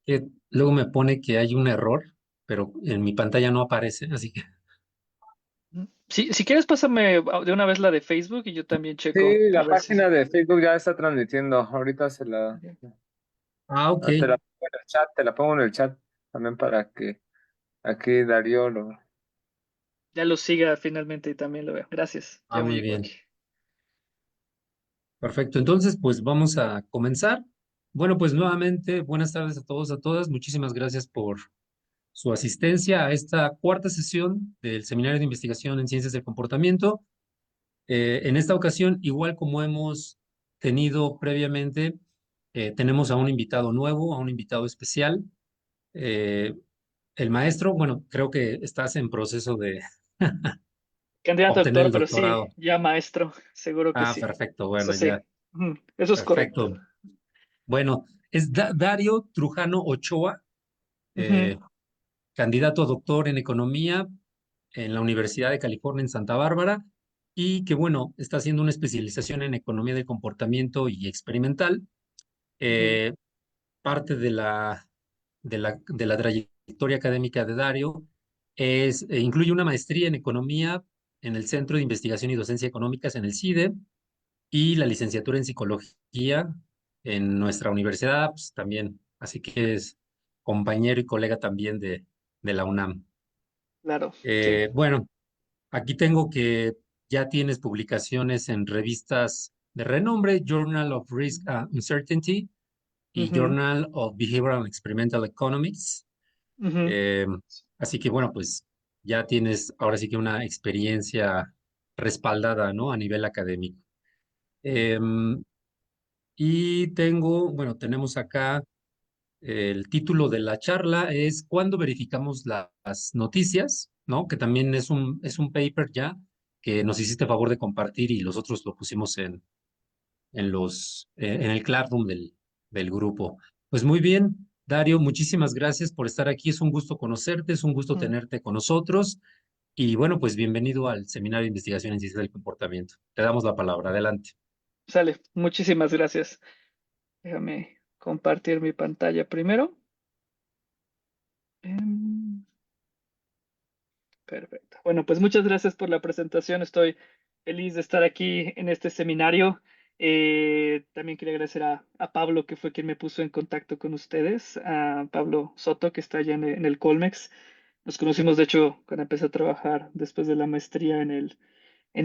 que luego me pone que hay un error, pero en mi pantalla no aparece, así que Si quieres, pásame de una vez la de Facebook y yo también checo sí, a la ver si. página de Facebook ya está transmitiendo. Ahorita Ok. te la pongo en el chat, te la pongo en el chat también para que aquí Darío lo. Ya lo siga finalmente y también lo veo. Gracias. Ya Muy volví por bien. aquí. Perfecto. Entonces, pues vamos a comenzar. Bueno, pues nuevamente, buenas tardes a todos, a todas. Muchísimas gracias por su asistencia a esta cuarta sesión del Seminario de Investigación en Ciencias del Comportamiento. En esta ocasión, igual como hemos tenido previamente, tenemos a un invitado nuevo, a un invitado especial. Eh, el maestro, bueno, creo que estás en proceso de Candidato a obtener doctor, el pero sí, doctorado. ya maestro. Seguro que Ah, sí. perfecto, Eso bueno, sí. ya, Eso es correcto. perfecto. Bueno, es Dario Trujano Ochoa, Ujú, eh, candidato a doctor en economía en la Universidad de California en Santa Bárbara y que, bueno, está haciendo una especialización en economía del comportamiento y experimental. ujú, Eh, parte de la trayectoria académica de Dario incluye una maestría en economía en el Centro de Investigación y Docencia Económicas en el CIDE y la licenciatura en psicología en nuestra universidad, pues, también. Así que es compañero y colega también de la UNAM. claro, sí. Bueno, aquí tengo que ya tienes publicaciones en revistas de renombre, Journal of Risk and Uncertainty y Ujú, Journal of Behavioral and Experimental Economics. ujú, Eh, Así que bueno, pues ya tienes ahora sí que una experiencia respaldada, ¿no? A nivel académico. Em, y tenemos acá el título de la charla es ¿Cuándo verificamos las noticias? ¿No? Que también es un paper ya que nos hiciste favor de compartir y los otros lo pusimos en el Classroom del grupo. Pues muy bien, Dario, muchísimas gracias por estar aquí. Es un gusto conocerte, es un gusto ujú. tenerte con nosotros. Y bueno, pues bienvenido al Seminario de Investigación en Ciencias del Comportamiento. Te damos la palabra. Adelante. Sale. Muchísimas gracias. Déjame compartir mi pantalla primero. Em, Perfecto. Bueno, pues muchas gracias por la presentación. Estoy feliz de estar aquí en este seminario. También quería agradecer a Pablo, que fue quien me puso en contacto con ustedes, a Pablo Soto, que está allá en el Colmex. Nos conocimos, de hecho, cuando empecé a trabajar después de la maestría en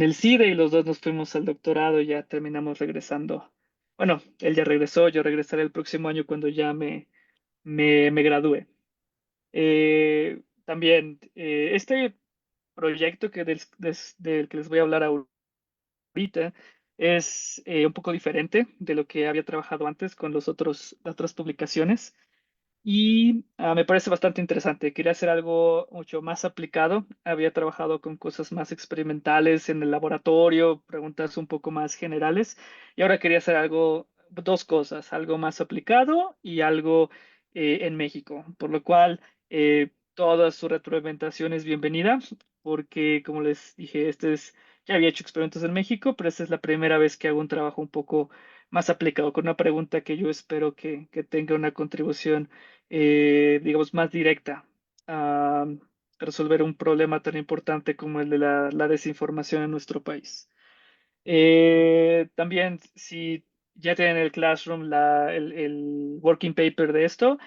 el CIDE y los dos nos fuimos al doctorado y ya terminamos regresando. Bueno, él ya regresó, yo regresaré el próximo año cuando ya me gradúe. También, este proyecto del que les voy a hablar ahorita es un poco diferente de lo que había trabajado antes con las otras publicaciones y me parece bastante interesante. Quería hacer algo mucho más aplicado. Había trabajado con cosas más experimentales en el laboratorio, preguntas un poco más generales y ahora quería hacer dos cosas, algo más aplicado y algo en México, por lo cual toda su retroalimentación es bienvenida porque, como les dije, ya había hecho experimentos en México, pero esta es la primera vez que hago un trabajo un poco más aplicado, con una pregunta que yo espero que tenga una contribución, digamos, más directa a resolver un problema tan importante como el de la desinformación en nuestro país. También, si ya tienen el Classroom, el working paper de esto,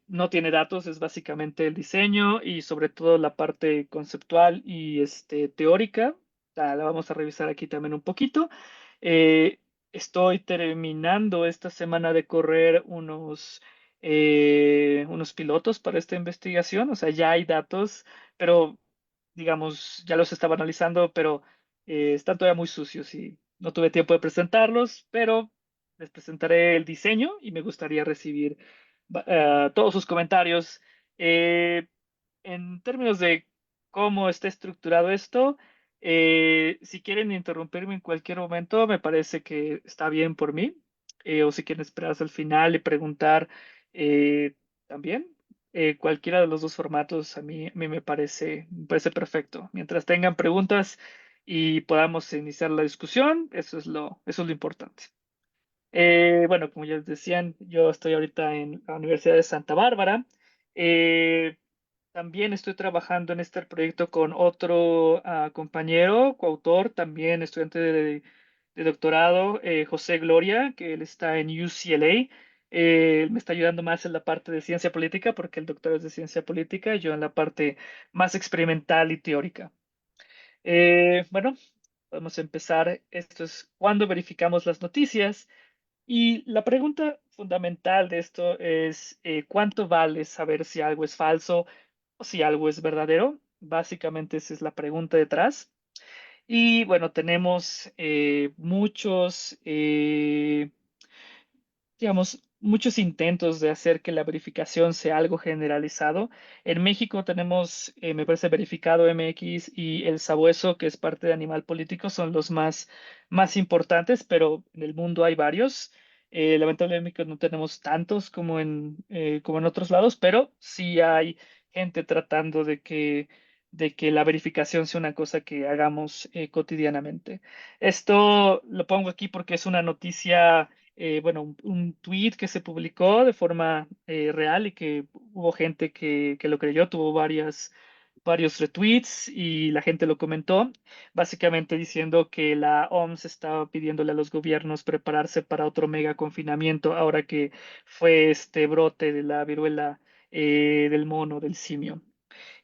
no tiene datos, es básicamente el diseño y sobre todo la parte conceptual y teórica. La vamos a revisar aquí también un poquito. Eh, Estoy terminando esta semana de correr unos pilotos para esta investigación, o sea, ya hay datos, pero digamos, ya los estaba analizando, pero están todavía muy sucios y no tuve tiempo de presentarlos, pero les presentaré el diseño y me gustaría recibir todos sus comentarios. Eh, en términos de cómo está estructurado esto, si quieren interrumpirme en cualquier momento, me parece que está bien por mí, o si quieren esperar hasta el final y preguntar también. Cualquiera de los dos formatos a mí me parece perfecto. Mientras tengan preguntas y podamos iniciar la discusión, eso es lo importante. Bueno, como ya les decían, yo estoy ahorita en la Universidad de Santa Bárbara. Eh, También estoy trabajando en este proyecto con otro compañero, coautor, también estudiante de doctorado, José Gloria, que él está en UCLA. Él me está ayudando más en la parte de ciencia política, porque el doctor es de ciencia política, y yo en la parte más experimental y teórica. Bueno, podemos empezar. Esto es cuando verificamos las noticias. Y la pregunta fundamental de esto es, ¿cuánto vale saber si algo es falso o si algo es verdadero? Básicamente esa es la pregunta detrás. Y bueno, tenemos muchos intentos de hacer que la verificación sea algo generalizado. En México tenemos, me parece, Verificado MX y El Sabueso, que es parte de Animal Político, son los más importantes, pero en el mundo hay varios. Lamentablemente no tenemos tantos como en otros lados, pero sí hay gente tratando de que la verificación sea una cosa que hagamos cotidianamente. Esto lo pongo aquí porque es una noticia, bueno, un tweet que se publicó de forma real y que hubo gente que lo creyó, tuvo varios retweets y la gente lo comentó, básicamente diciendo que la OMS estaba pidiéndole a los gobiernos prepararse para otro mega confinamiento ahora que fue este brote de la viruela del mono, del simio.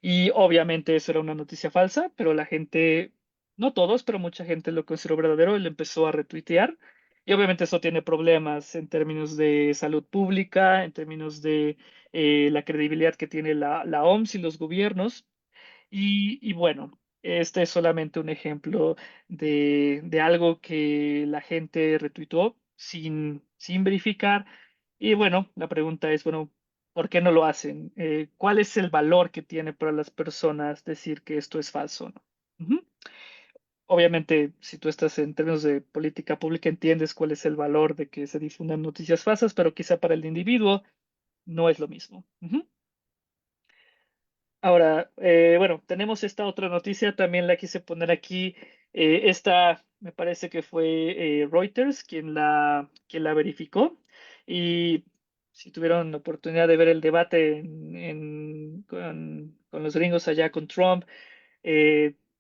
Y obviamente eso era una noticia falsa, pero la gente, no todos, pero mucha gente lo consideró verdadero y lo empezó a retuitear. Y obviamente eso tiene problemas en términos de salud pública, en términos de la credibilidad que tiene la OMS y los gobiernos. Y bueno, este es solamente un ejemplo de algo que la gente retuitó sin verificar. Y bueno, la pregunta es, bueno, ¿por qué no lo hacen? ¿Cuál es el valor que tiene para las personas decir que esto es falso, ¿no? Ujú. Obviamente, si tú estás en términos de política pública, entiendes cuál es el valor de que se difundan noticias falsas, pero quizá para el individuo no es lo mismo. Ujú. Ahora, bueno, tenemos esta otra noticia, también la quise poner aquí. Esta me parece que fue Reuters quien la verificó. Y si tuvieron la oportunidad de ver el debate con los gringos allá con Trump,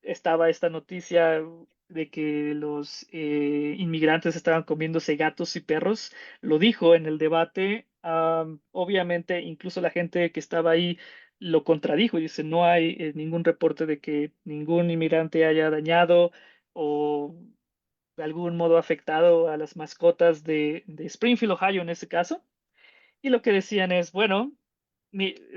estaba esta noticia de que los inmigrantes estaban comiéndose gatos y perros. Lo dijo en el debate. Obviamente, incluso la gente que estaba ahí lo contradijo y dice, no hay ningún reporte de que ningún inmigrante haya dañado o de algún modo afectado a las mascotas de Springfield, Ohio en ese caso. Y lo que decían es, bueno,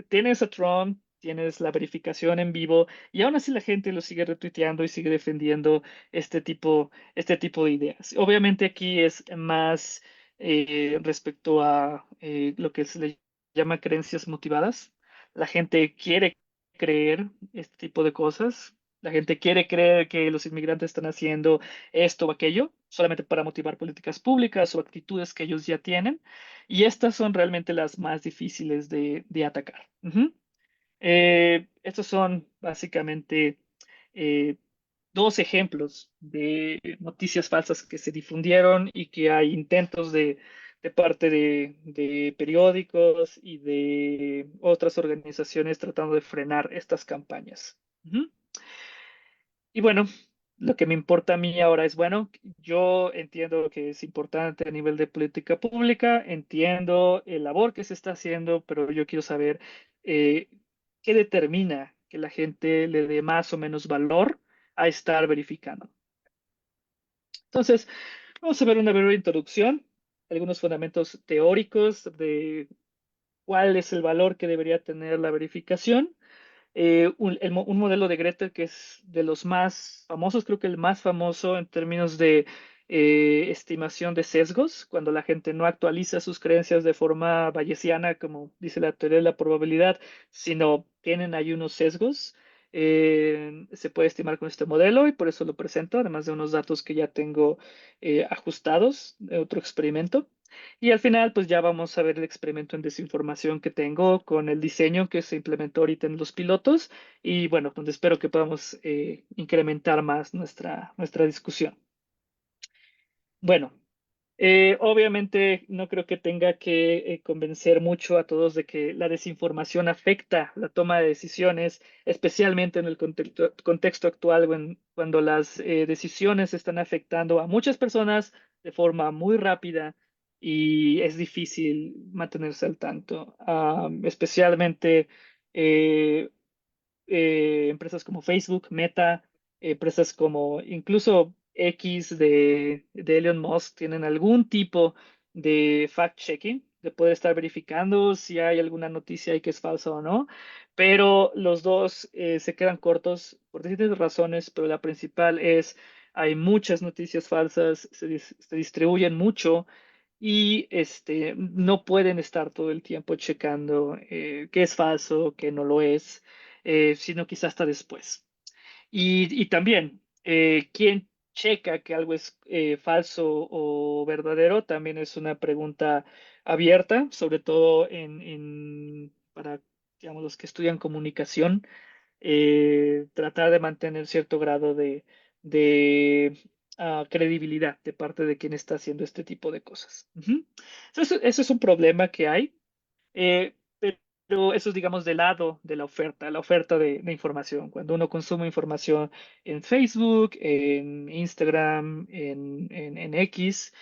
tienes a Trump, tienes la verificación en vivo y aún así la gente lo sigue retuiteando y sigue defendiendo este tipo de ideas. Obviamente aquí es más respecto a lo que se le llama creencias motivadas. La gente quiere creer este tipo de cosas. La gente quiere creer que los inmigrantes están haciendo esto o aquello solamente para motivar políticas públicas o actitudes que ellos ya tienen. Y estas son realmente las más difíciles de atacar. Ujú. Estos son básicamente eh, dos ejemplos de noticias falsas que se difundieron y que hay intentos de parte de periódicos y de otras organizaciones tratando de frenar estas campañas. Ujú. Y bueno, lo que me importa a mí ahora es, bueno, yo entiendo que es importante a nivel de política pública, entiendo el labor que se está haciendo, pero yo quiero saber eh, qué determina que la gente le dé más o menos valor a estar verificando. Entonces, vamos a ver una breve introducción, algunos fundamentos teóricos de cuál es el valor que debería tener la verificación. Un modelo de Gretel que es de los más famosos, creo que el más famoso en términos de estimación de sesgos, cuando la gente no actualiza sus creencias de forma bayesiana, como dice la teoría de la probabilidad, sino tienen ahí unos sesgos. Se puede estimar con este modelo y por eso lo presento, además de unos datos que ya tengo ajustados de otro experimento. Y al final, pues ya vamos a ver el experimento en desinformación que tengo con el diseño que se implementó ahorita en los pilotos y bueno, donde espero que podamos incrementar más nuestra discusión. Bueno. Obviamente no creo que tenga que convencer mucho a todos de que la desinformación afecta la toma de decisiones, especialmente en el contexto actual, cuando las decisiones están afectando a muchas personas de forma muy rápida y es difícil mantenerse al tanto. Especialmente eh, empresas como Facebook, Meta, empresas como incluso X de Elon Musk tienen algún tipo de fact-checking, de poder estar verificando si hay alguna noticia ahí que es falsa o no, pero los dos se quedan cortos por distintas razones, pero la principal es hay muchas noticias falsas, se distribuyen mucho y no pueden estar todo el tiempo checando qué es falso, qué no lo es, sino quizás hasta después. Y también, ¿quién checa que algo es falso o verdadero? También es una pregunta abierta, sobre todo para, digamos, los que estudian comunicación, tratar de mantener cierto grado de credibilidad de parte de quien está haciendo este tipo de cosas. Ujú. Eso es un problema que hay. Pero eso es, digamos, del lado de la oferta de información. Cuando uno consume información en Facebook, en Instagram, en X,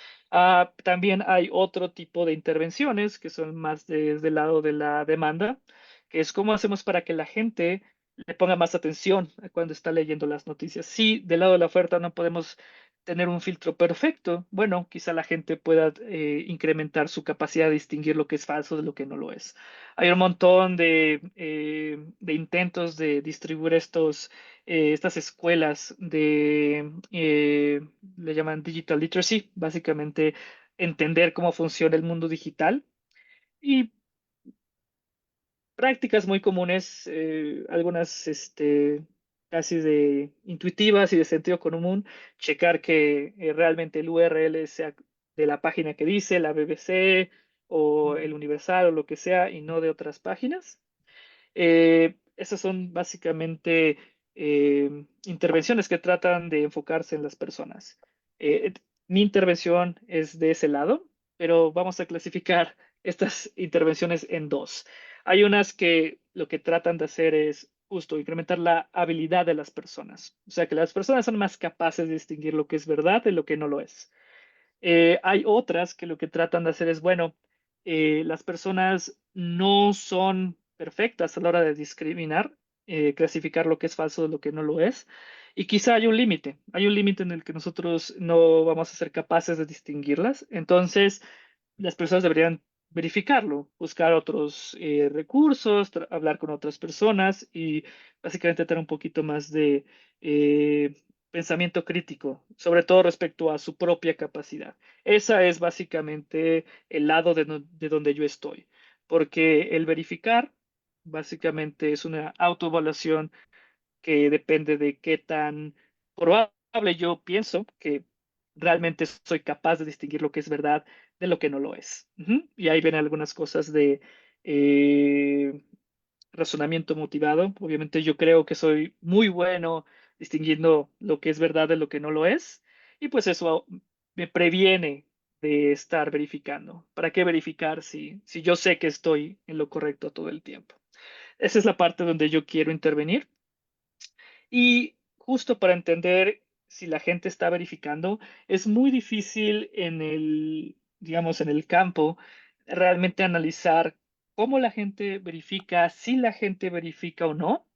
también hay otro tipo de intervenciones que son más desde el lado de la demanda, que es cómo hacemos para que la gente le ponga más atención cuando está leyendo las noticias. Sí, del lado de la oferta no podemos tener un filtro perfecto. Bueno, quizá la gente pueda incrementar su capacidad de distinguir lo que es falso de lo que no lo es. Hay un montón de intentos de distribuir estas escuelas le llaman digital literacy, básicamente entender cómo funciona el mundo digital. Y prácticas muy comunes, algunas casi de intuitivas y de sentido común, checar que realmente el URL sea de la página que dice, la BBC o el Universal o lo que sea, y no de otras páginas. Esas son básicamente intervenciones que tratan de enfocarse en las personas. Eh, Mi intervención es de ese lado, pero vamos a clasificar estas intervenciones en dos. Hay unas que lo que tratan de hacer es justo incrementar la habilidad de las personas, o sea, que las personas son más capaces de distinguir lo que es verdad de lo que no lo es. Hay otras que lo que tratan de hacer es, bueno, las personas no son perfectas a la hora de discriminar, clasificar lo que es falso de lo que no lo es. Y quizá hay un límite en el que nosotros no vamos a ser capaces de distinguirlas. Entonces, las personas deberían verificarlo, buscar otros recursos, hablar con otras personas y básicamente tener un poquito más de pensamiento crítico, sobre todo respecto a su propia capacidad. Esa es básicamente el lado de donde yo estoy, porque el verificar básicamente es una autoevaluación que depende de qué tan probable yo pienso que realmente soy capaz de distinguir lo que es verdad de lo que no lo es. Ujú. Y ahí ven algunas cosas de eh, razonamiento motivado. Obviamente yo creo que soy muy bueno distinguiendo lo que es verdad de lo que no lo es. Y pues eso me previene de estar verificando. ¿Para qué verificar si yo sé que estoy en lo correcto todo el tiempo? Esa es la parte donde yo quiero intervenir. Y justo para entender si la gente está verificando, es muy difícil digamos, en el campo, realmente analizar cómo la gente verifica, si la gente verifica o no,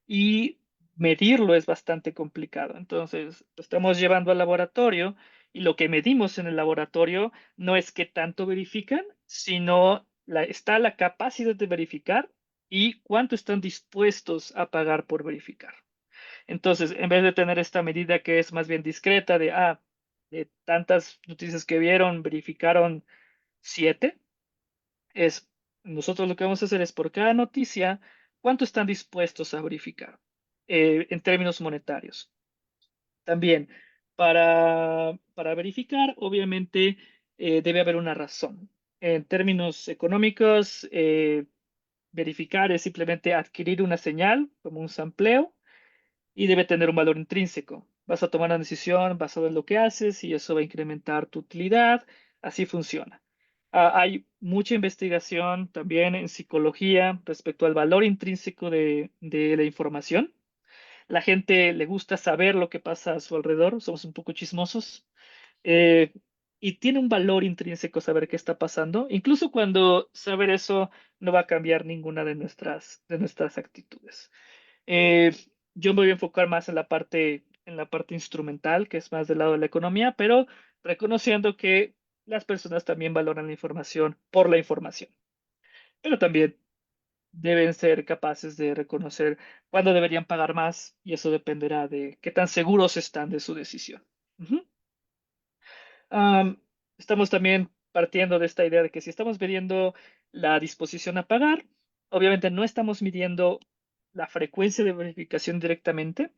y medirlo es bastante complicado. Entonces, lo estamos llevando al laboratorio y lo que medimos en el laboratorio no es qué tanto verifican, sino está la capacidad de verificar y cuánto están dispuestos a pagar por verificar. Entonces, en vez de tener esta medida que es más bien discreta de tantas noticias que vieron, verificaron 7, es nosotros lo que vamos a hacer es por cada noticia, ¿cuánto están dispuestos a verificar en términos monetarios? También, para verificar, obviamente, debe haber una razón. En términos económicos, verificar es simplemente adquirir una señal como un sampleo y debe tener un valor intrínseco. vas a tomar una decisión basada en lo que haces y eso va a incrementar tu utilidad. Así funciona. Hay mucha investigación también en psicología respecto al valor intrínseco de la información. La gente le gusta saber lo que pasa a su alrededor, somos un poco chismosos. eh, y tiene un valor intrínseco saber qué está pasando, incluso cuando saber eso no va a cambiar ninguna de nuestras actitudes. Eh, yo me voy a enfocar más en la parte instrumental, que es más del lado de la economía, pero reconociendo que las personas también valoran la información por la información, pero también deben ser capaces de reconocer cuándo deberían pagar más y eso dependerá de qué tan seguros están de su decisión. Ujú. Am, Estamos también partiendo de esta idea de que si estamos midiendo la disposición a pagar, obviamente no estamos midiendo la frecuencia de verificación directamente,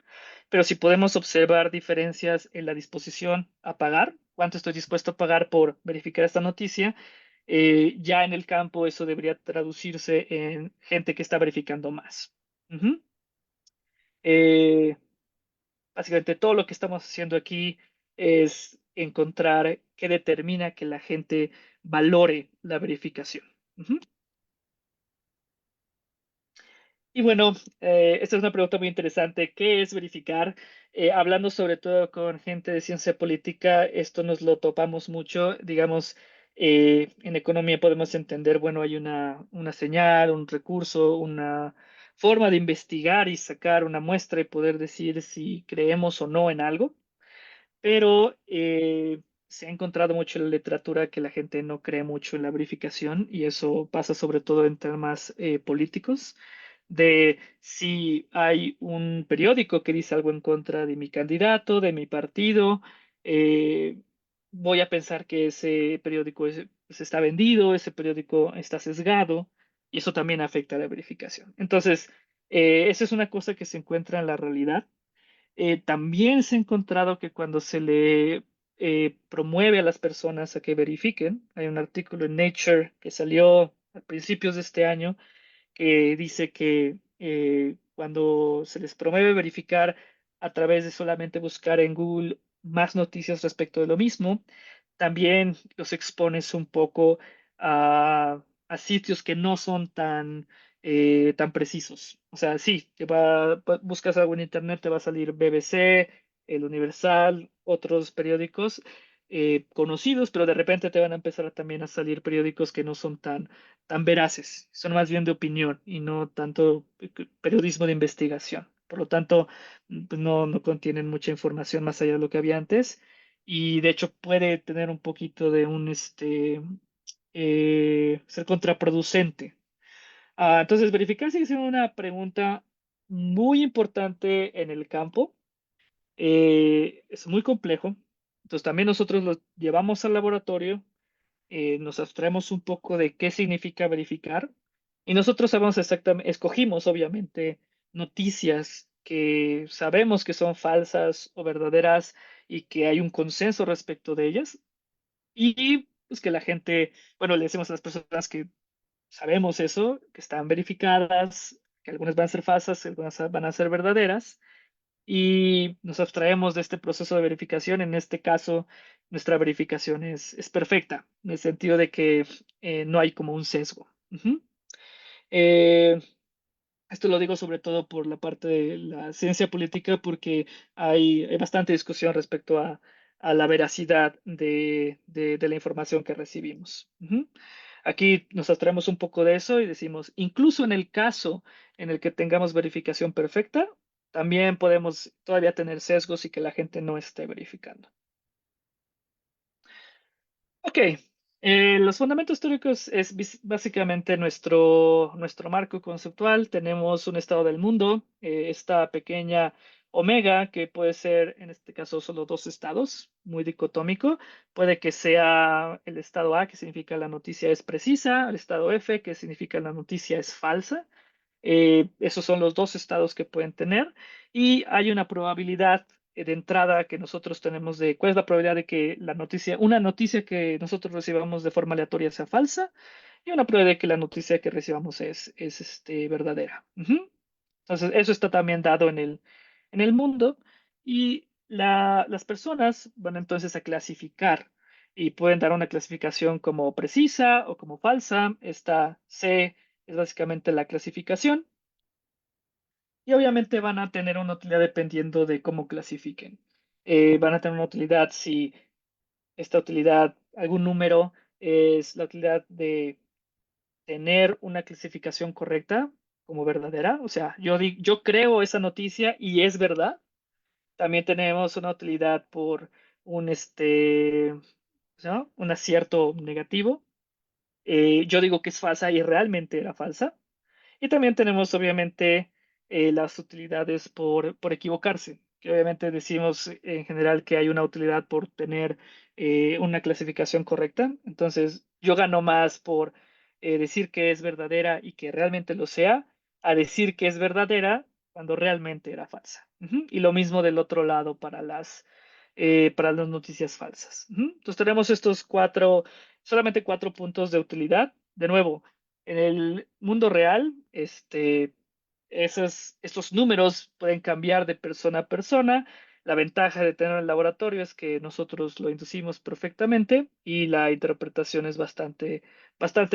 pero si podemos observar diferencias en la disposición a pagar, cuánto estoy dispuesto a pagar por verificar esta noticia, ya en el campo eso debería traducirse en gente que está verificando más. Ujú. Eh, Básicamente todo lo que estamos haciendo aquí es encontrar qué determina que la gente valore la verificación. Ujú. Y bueno, esta es una pregunta muy interesante. ¿Qué es verificar? Hablando sobre todo con gente de ciencia política, esto nos lo topamos mucho. Digamos, en economía podemos entender, bueno, hay una señal, un recurso, una forma de investigar y sacar una muestra y poder decir si creemos o no en algo, pero se ha encontrado mucho en la literatura que la gente no cree mucho en la verificación y eso pasa sobre todo en temas políticos, de si hay un periódico que dice algo en contra de mi candidato, de mi partido, eh, voy a pensar que ese periódico pues, está vendido, ese periódico está sesgado y eso también afecta a la verificación. Entonces, esa es una cosa que se encuentra en la realidad. También se ha encontrado que cuando se le promueve a las personas a que verifiquen, hay un artículo en Nature que salió a principios de este año que dice que cuando se les promueve verificar a través de solamente buscar en Google más noticias respecto de lo mismo, también los expones un poco a sitios que no son tan precisos. O sea, sí, buscas algo en internet, te va a salir BBC, El Universal, otros periódicos conocidos, pero de repente te van a empezar también a salir periódicos que no son tan veraces, son más bien de opinión y no tanto periodismo de investigación. Por lo tanto, pues no contienen mucha información más allá de lo que había antes y de hecho puede tener un poquito de ser contraproducente. Entonces, verificar sigue siendo una pregunta muy importante en el campo. Es muy complejo. Entonces, también nosotros lo llevamos al laboratorio, nos abstraemos un poco de qué significa verificar y nosotros sabemos exactamente, escogimos obviamente noticias que sabemos que son falsas o verdaderas y que hay un consenso respecto de ellas y pues que la gente, bueno, le decimos a las personas que sabemos eso, que están verificadas, que algunas van a ser falsas, algunas van a ser verdaderas y nos abstraemos de este proceso de verificación. En este caso, nuestra verificación es perfecta, en el sentido de que no hay como un sesgo. Ujú. Eh, Esto lo digo sobre todo por la parte de la ciencia política, porque hay bastante discusión respecto a la veracidad de la información que recibimos. Ujú. Aquí nos abstraemos un poco de eso y decimos, incluso en el caso en el que tengamos verificación perfecta, también podemos todavía tener sesgos y que la gente no esté verificando. Ok, los fundamentos teóricos es básicamente nuestro marco conceptual. Tenemos un estado del mundo, esta pequeña omega, que puede ser en este caso solo dos estados, muy dicotómico. Puede que sea el estado A, que significa la noticia es precisa, el estado F, que significa la noticia es falsa. Esos son los dos estados que pueden tener y hay una probabilidad de entrada que nosotros tenemos de cuál es la probabilidad de que una noticia que nosotros recibamos de forma aleatoria sea falsa y una probabilidad de que la noticia que recibamos es verdadera. Ujú. Entonces, eso está también dado en el mundo y Las personas van entonces a clasificar y pueden dar una clasificación como precisa o como falsa. Esta C es básicamente la clasificación y obviamente van a tener una utilidad dependiendo de cómo clasifiquen. Van a tener una utilidad si esta utilidad, algún número, es la utilidad de tener una clasificación correcta como verdadera. O sea, yo creo esa noticia y es verdad. También tenemos una utilidad por un, ¿no? Un acierto negativo. Yo digo que es falsa y realmente era falsa. Y también tenemos obviamente las utilidades por equivocarse, que obviamente decimos en general que hay una utilidad por tener una clasificación correcta. Entonces, yo gano más por decir que es verdadera y que realmente lo sea, a decir que es verdadera cuando realmente era falsa. Ujú. Y lo mismo del otro lado para las noticias falsas. Ujú. Entonces, tenemos estos solamente cuatro puntos de utilidad. De nuevo, en el mundo real, estos números pueden cambiar de persona a persona. La ventaja de tener el laboratorio es que nosotros lo inducimos perfectamente y la interpretación es bastante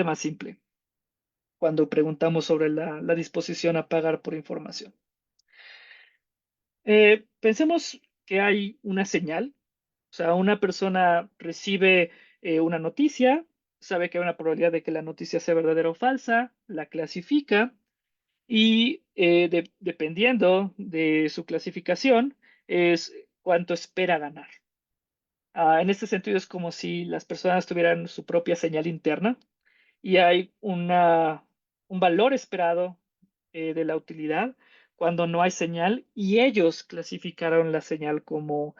más simple cuando preguntamos sobre la disposición a pagar por información. Pensemos que hay una señal, o sea, una persona recibe una noticia, sabe que hay una probabilidad de que la noticia sea verdadera o falsa, la clasifica y dependiendo de su clasificación es cuánto espera ganar. En este sentido es como si las personas tuvieran su propia señal interna y hay un valor esperado de la utilidad cuando no hay señal y ellos clasificaron la señal como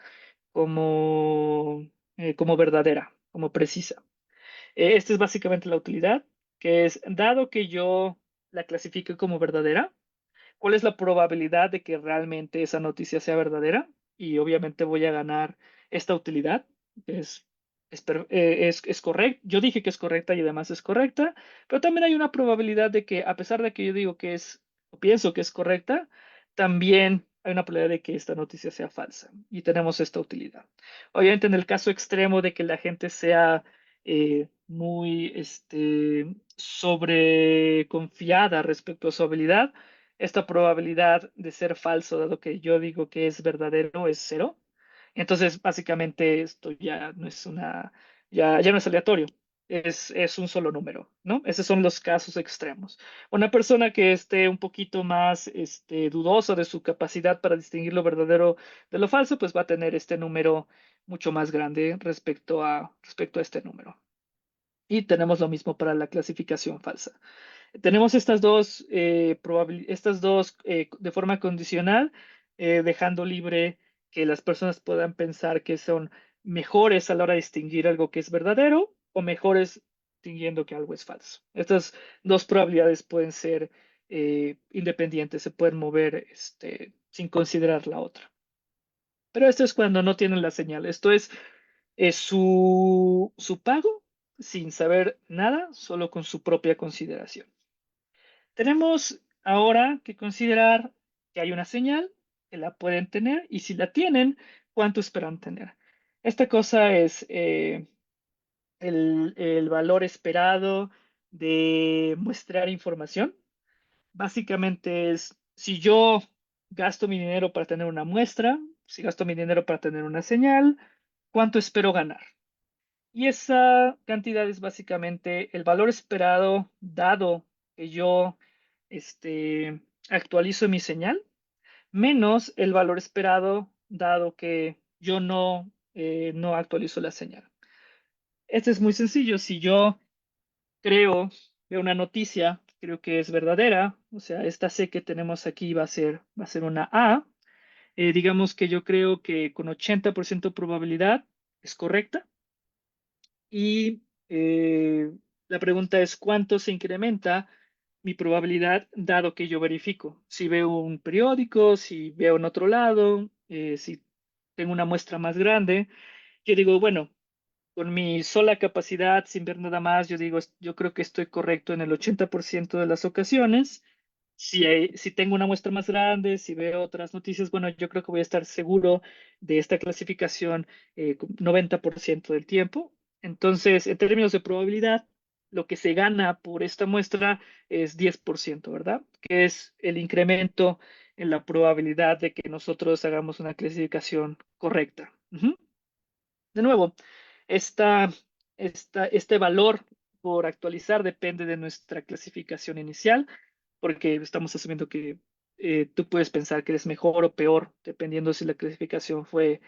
verdadera, como precisa. Esta es básicamente la utilidad, que es, dado que yo la clasifique como verdadera, ¿cuál es la probabilidad de que realmente esa noticia sea verdadera? Y obviamente voy a ganar esta utilidad, que es correcta. Yo dije que es correcta y además es correcta, pero también hay una probabilidad de que, a pesar de que yo digo que o pienso que es correcta, también hay una probabilidad de que esta noticia sea falsa y tenemos esta utilidad. Obviamente, en el caso extremo de que la gente sea muy sobreconfiada respecto a su habilidad, esta probabilidad de ser falso, dado que yo digo que es verdadero, es cero. Entonces, básicamente, esto ya no es aleatorio, es un solo número, ¿no? Esos son los casos extremos. Una persona que esté un poquito más dudosa de su capacidad para distinguir lo verdadero de lo falso, pues va a tener este número mucho más grande respecto a este número. Y tenemos lo mismo para la clasificación falsa. Tenemos estas dos de forma condicional, dejando libre que las personas puedan pensar que son mejores a la hora de distinguir algo que es verdadero o mejores distinguiendo que algo es falso. Estas dos probabilidades pueden ser independientes, se pueden mover sin considerar la otra. Pero esto es cuando no tienen la señal. Esto es su pago sin saber nada, solo con su propia consideración. Tenemos ahora que considerar que hay una señal, que la pueden tener y si la tienen, ¿cuánto esperan tener? Esta cosa es el valor esperado de muestrear información. Básicamente es si yo gasto mi dinero para tener una muestra, si gasto mi dinero para tener una señal, ¿cuánto espero ganar? Y esa cantidad es básicamente el valor esperado dado que yo actualizo mi señal, menos el valor esperado dado que yo no actualizo la señal. Esto es muy sencillo. Si yo veo una noticia, creo que es verdadera, o sea, esta C que tenemos aquí va a ser una A. Digamos que yo creo que con 80% de probabilidad es correcta. Y la pregunta es, ¿cuánto se incrementa mi probabilidad dado que yo verifico? Si veo un periódico, si veo en otro lado, si tengo una muestra más grande, yo digo, bueno, con mi sola capacidad, sin ver nada más, yo digo, yo creo que estoy correcto en el 80% de las ocasiones. si tengo una muestra más grande, si veo otras noticias, bueno, yo creo que voy a estar seguro de esta clasificación 90% del tiempo. Entonces, en términos de probabilidad, lo que se gana por esta muestra es 10%, ¿verdad? Que es el incremento en la probabilidad de que nosotros hagamos una clasificación correcta. Ujú. De nuevo, esta, este valor por actualizar depende de nuestra clasificación inicial, porque estamos asumiendo que tú puedes pensar que eres mejor o peor, dependiendo si la clasificación fue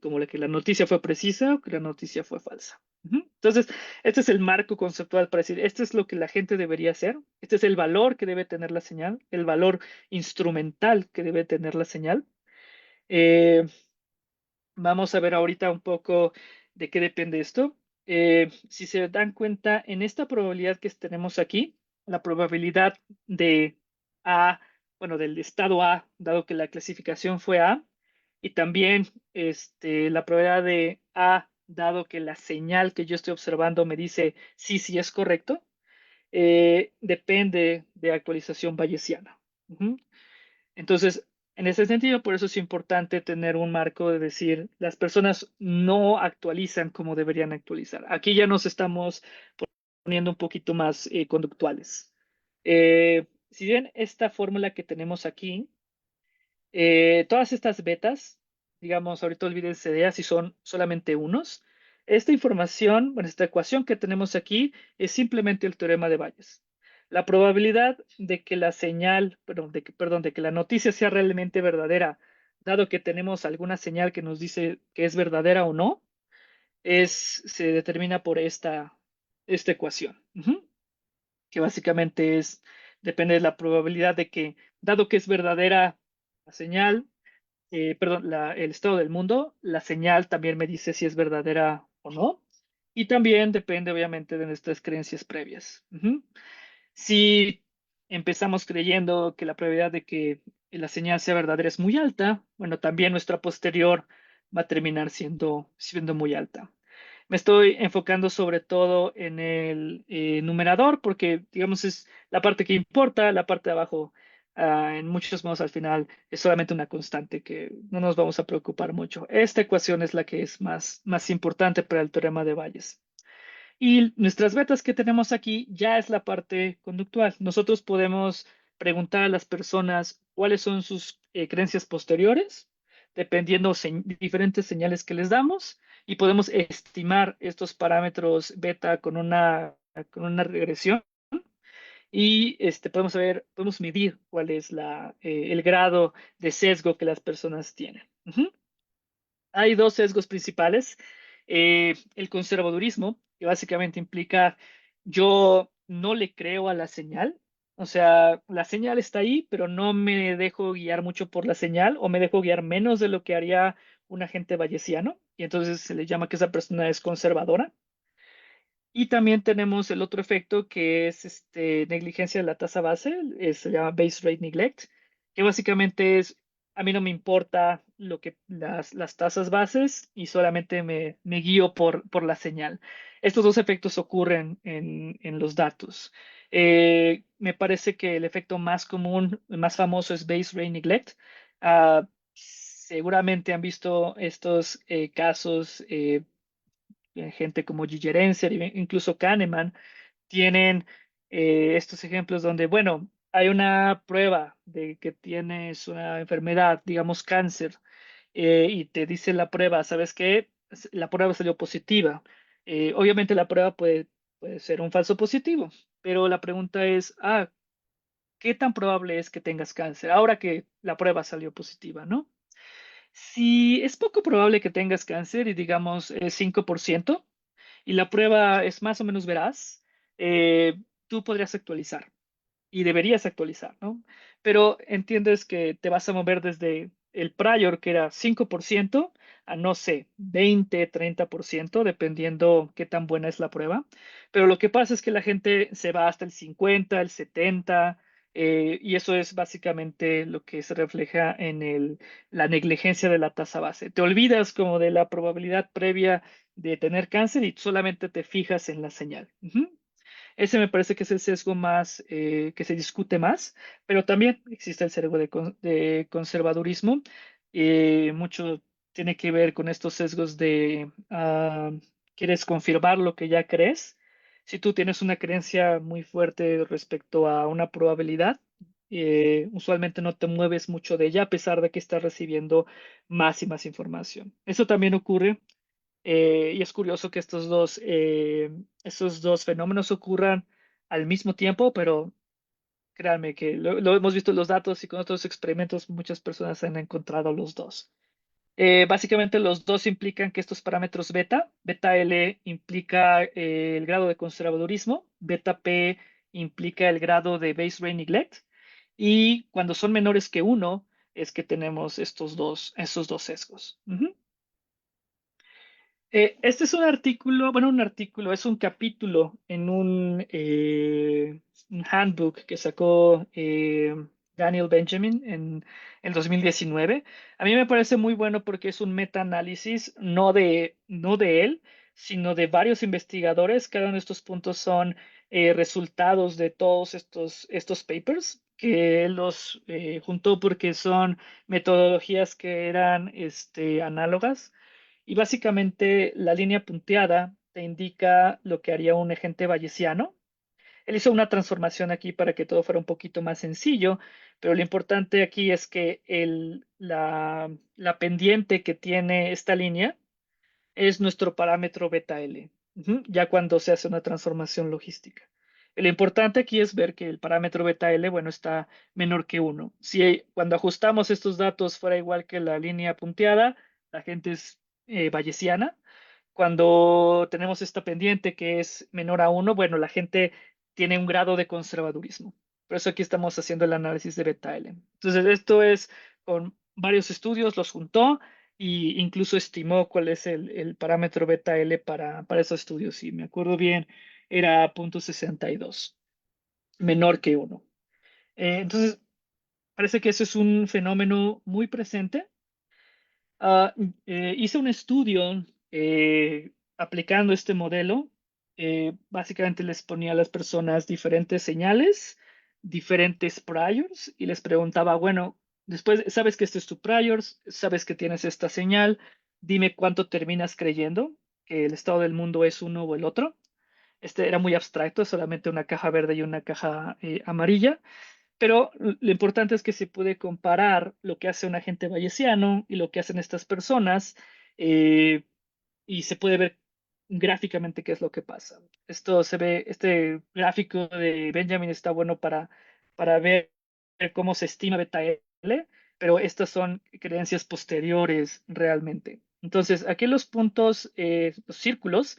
como la que la noticia fue precisa o que la noticia fue falsa. Ujú. Entonces, este es el marco conceptual para decir, esto es lo que la gente debería hacer, este es el valor que debe tener la señal, el valor instrumental que debe tener la señal. Eh, Vamos a ver ahorita un poco de qué depende esto. Si se dan cuenta, en esta probabilidad que tenemos aquí, la probabilidad de A, bueno, del estado A, dado que la clasificación fue A, y también la probabilidad de A, dado que la señal que yo estoy observando me dice sí, sí es correcto, depende de actualización bayesiana. Ujú. Entonces, en ese sentido, por eso es importante tener un marco de decir, las personas no actualizan como deberían actualizar. Aquí ya nos estamos poniendo un poquito más conductuales. Si bien esta fórmula que tenemos aquí, todas estas betas, digamos, ahorita olvídense de ellas si son solamente unos. Esta información, bueno, esta ecuación que tenemos aquí es simplemente el teorema de Bayes. La probabilidad de que la señal, perdón, de que la noticia sea realmente verdadera, dado que tenemos alguna señal que nos dice que es verdadera o no, se determina por esta ecuación, que básicamente depende de la probabilidad de que, dado que es verdadera la señal, perdón, el estado del mundo, la señal también me dice si es verdadera o no. Y también depende, obviamente, de nuestras creencias previas. Ujú. Si empezamos creyendo que la probabilidad de que la señal sea verdadera es muy alta, bueno, también nuestra posterior va a terminar siendo muy alta. Me estoy enfocando sobre todo en el numerador porque, digamos, es la parte que importa, la parte de abajo, en muchos modos al final es solamente una constante que no nos vamos a preocupar mucho. Esta ecuación es la que es más importante para el teorema de Bayes. Y nuestras betas que tenemos aquí ya es la parte conductual. Nosotros podemos preguntar a las personas cuáles son sus creencias posteriores, dependiendo diferentes señales que les damos, y podemos estimar estos parámetros beta con una regresión y podemos medir cuál es el grado de sesgo que las personas tienen. Ujú. Hay dos sesgos principales. El conservadurismo, que básicamente implica yo no le creo a la señal. O sea, la señal está ahí, pero no me dejo guiar mucho por la señal o me dejo guiar menos de lo que haría un agente bayesiano. Y entonces se le llama que esa persona es conservadora. Y también tenemos el otro efecto que es negligencia de la tasa base, se llama base rate neglect, que básicamente es, a mí no me importa las tasas bases y solamente me guío por la señal. Estos dos efectos ocurren en los datos. Me parece que el efecto más común, más famoso es base rate neglect. Seguramente han visto estos casos. Gente como Gigerenzer, incluso Kahneman, tienen estos ejemplos donde, bueno, hay una prueba de que tienes una enfermedad, digamos cáncer, y te dice la prueba, ¿sabes qué? La prueba salió positiva. Obviamente la prueba puede ser un falso positivo, pero la pregunta es, ¿qué tan probable es que tengas cáncer ahora que la prueba salió positiva, ¿no? Si es poco probable que tengas cáncer y digamos 5%, y la prueba es más o menos veraz, tú podrías actualizar y deberías actualizar, ¿no? Pero entiendes que te vas a mover desde el prior, que era 5%, a no sé, 20, 30%, dependiendo qué tan buena es la prueba. Pero lo que pasa es que la gente se va hasta el 50, el 70, y eso es básicamente lo que se refleja en la negligencia de la tasa base. Te olvidas como de la probabilidad previa de tener cáncer y solamente te fijas en la señal. Ujú. Ese me parece que es el sesgo más que se discute más, pero también existe el sesgo de conservadurismo. Mucho tiene que ver con estos sesgos de quieres confirmar lo que ya crees. Si tú tienes una creencia muy fuerte respecto a una probabilidad, usualmente no te mueves mucho de ella a pesar de que estás recibiendo más y más información. Eso también ocurre y es curioso que estos dos fenómenos ocurran al mismo tiempo, pero créanme que lo hemos visto en los datos y con otros experimentos muchas personas han encontrado los dos. Básicamente los dos implican que estos parámetros beta L implica el grado de conservadurismo, beta P implica el grado de base rate neglect, y cuando son menores que uno es que tenemos esos dos sesgos. Ujú. Este es un artículo, bueno, un artículo, es un capítulo en un handbook que sacó Daniel Benjamin en el 2019. A mí me parece muy bueno porque es un meta-análisis, no de él, sino de varios investigadores. Cada uno de estos puntos son resultados de todos estos papers que él los juntó porque son metodologías que eran análogas y básicamente la línea punteada te indica lo que haría un agente bayesiano. Él hizo una transformación aquí para que todo fuera un poquito más sencillo, pero lo importante aquí es que la pendiente que tiene esta línea es nuestro parámetro beta L, ya cuando se hace una transformación logística. Lo importante aquí es ver que el parámetro beta L, bueno, está menor que uno. Si cuando ajustamos estos datos fuera igual que la línea punteada, la gente es bayesiana. Cuando tenemos esta pendiente que es menor a uno, bueno, la gente tiene un grado de conservadurismo. Por eso aquí estamos haciendo el análisis de beta L. Entonces, esto es con varios estudios, los juntó e incluso estimó cuál es el parámetro beta L para esos estudios. Si me acuerdo bien, era 0.62, menor que uno. Entonces, parece que eso es un fenómeno muy presente. Ah, hice un estudio aplicando este modelo. Básicamente les ponía a las personas diferentes señales, diferentes priors y les preguntaba, bueno, después, sabes que este es tu priors, sabes que tienes esta señal, dime cuánto terminas creyendo que el estado del mundo es uno o el otro. Este era muy abstracto, solamente una caja verde y una caja amarilla. Pero lo importante es que se puede comparar lo que hace un agente bayesiano y lo que hacen estas personas eh, y se puede ver gráficamente qué es lo que pasa. Esto se ve, este gráfico de Benjamin está bueno para ver cómo se estima beta L, pero estas son creencias posteriores realmente. Entonces, aquí los puntos, los círculos,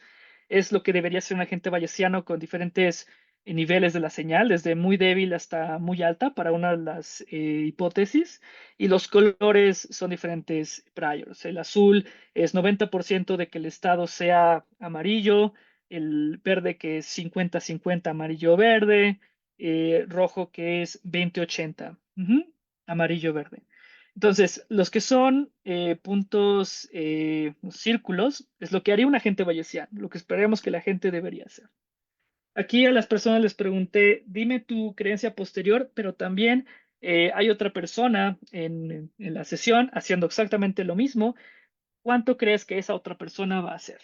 es lo que debería ser un agente bayesiano con diferentes niveles de la señal, desde muy débil hasta muy alta para una de las hipótesis, y los colores son diferentes priors. El azul es 90% de que el estado sea amarillo, el verde que es 50-50 amarillo-verde, rojo que es 20-80, amarillo-verde. Entonces, los que son puntos, círculos, es lo que haría un agente bayesiano, lo que esperamos que la gente debería hacer. Aquí a las personas les pregunté, dime tu creencia posterior, pero también hay otra persona en la sesión haciendo exactamente lo mismo. ¿Cuánto crees que esa otra persona va a hacer?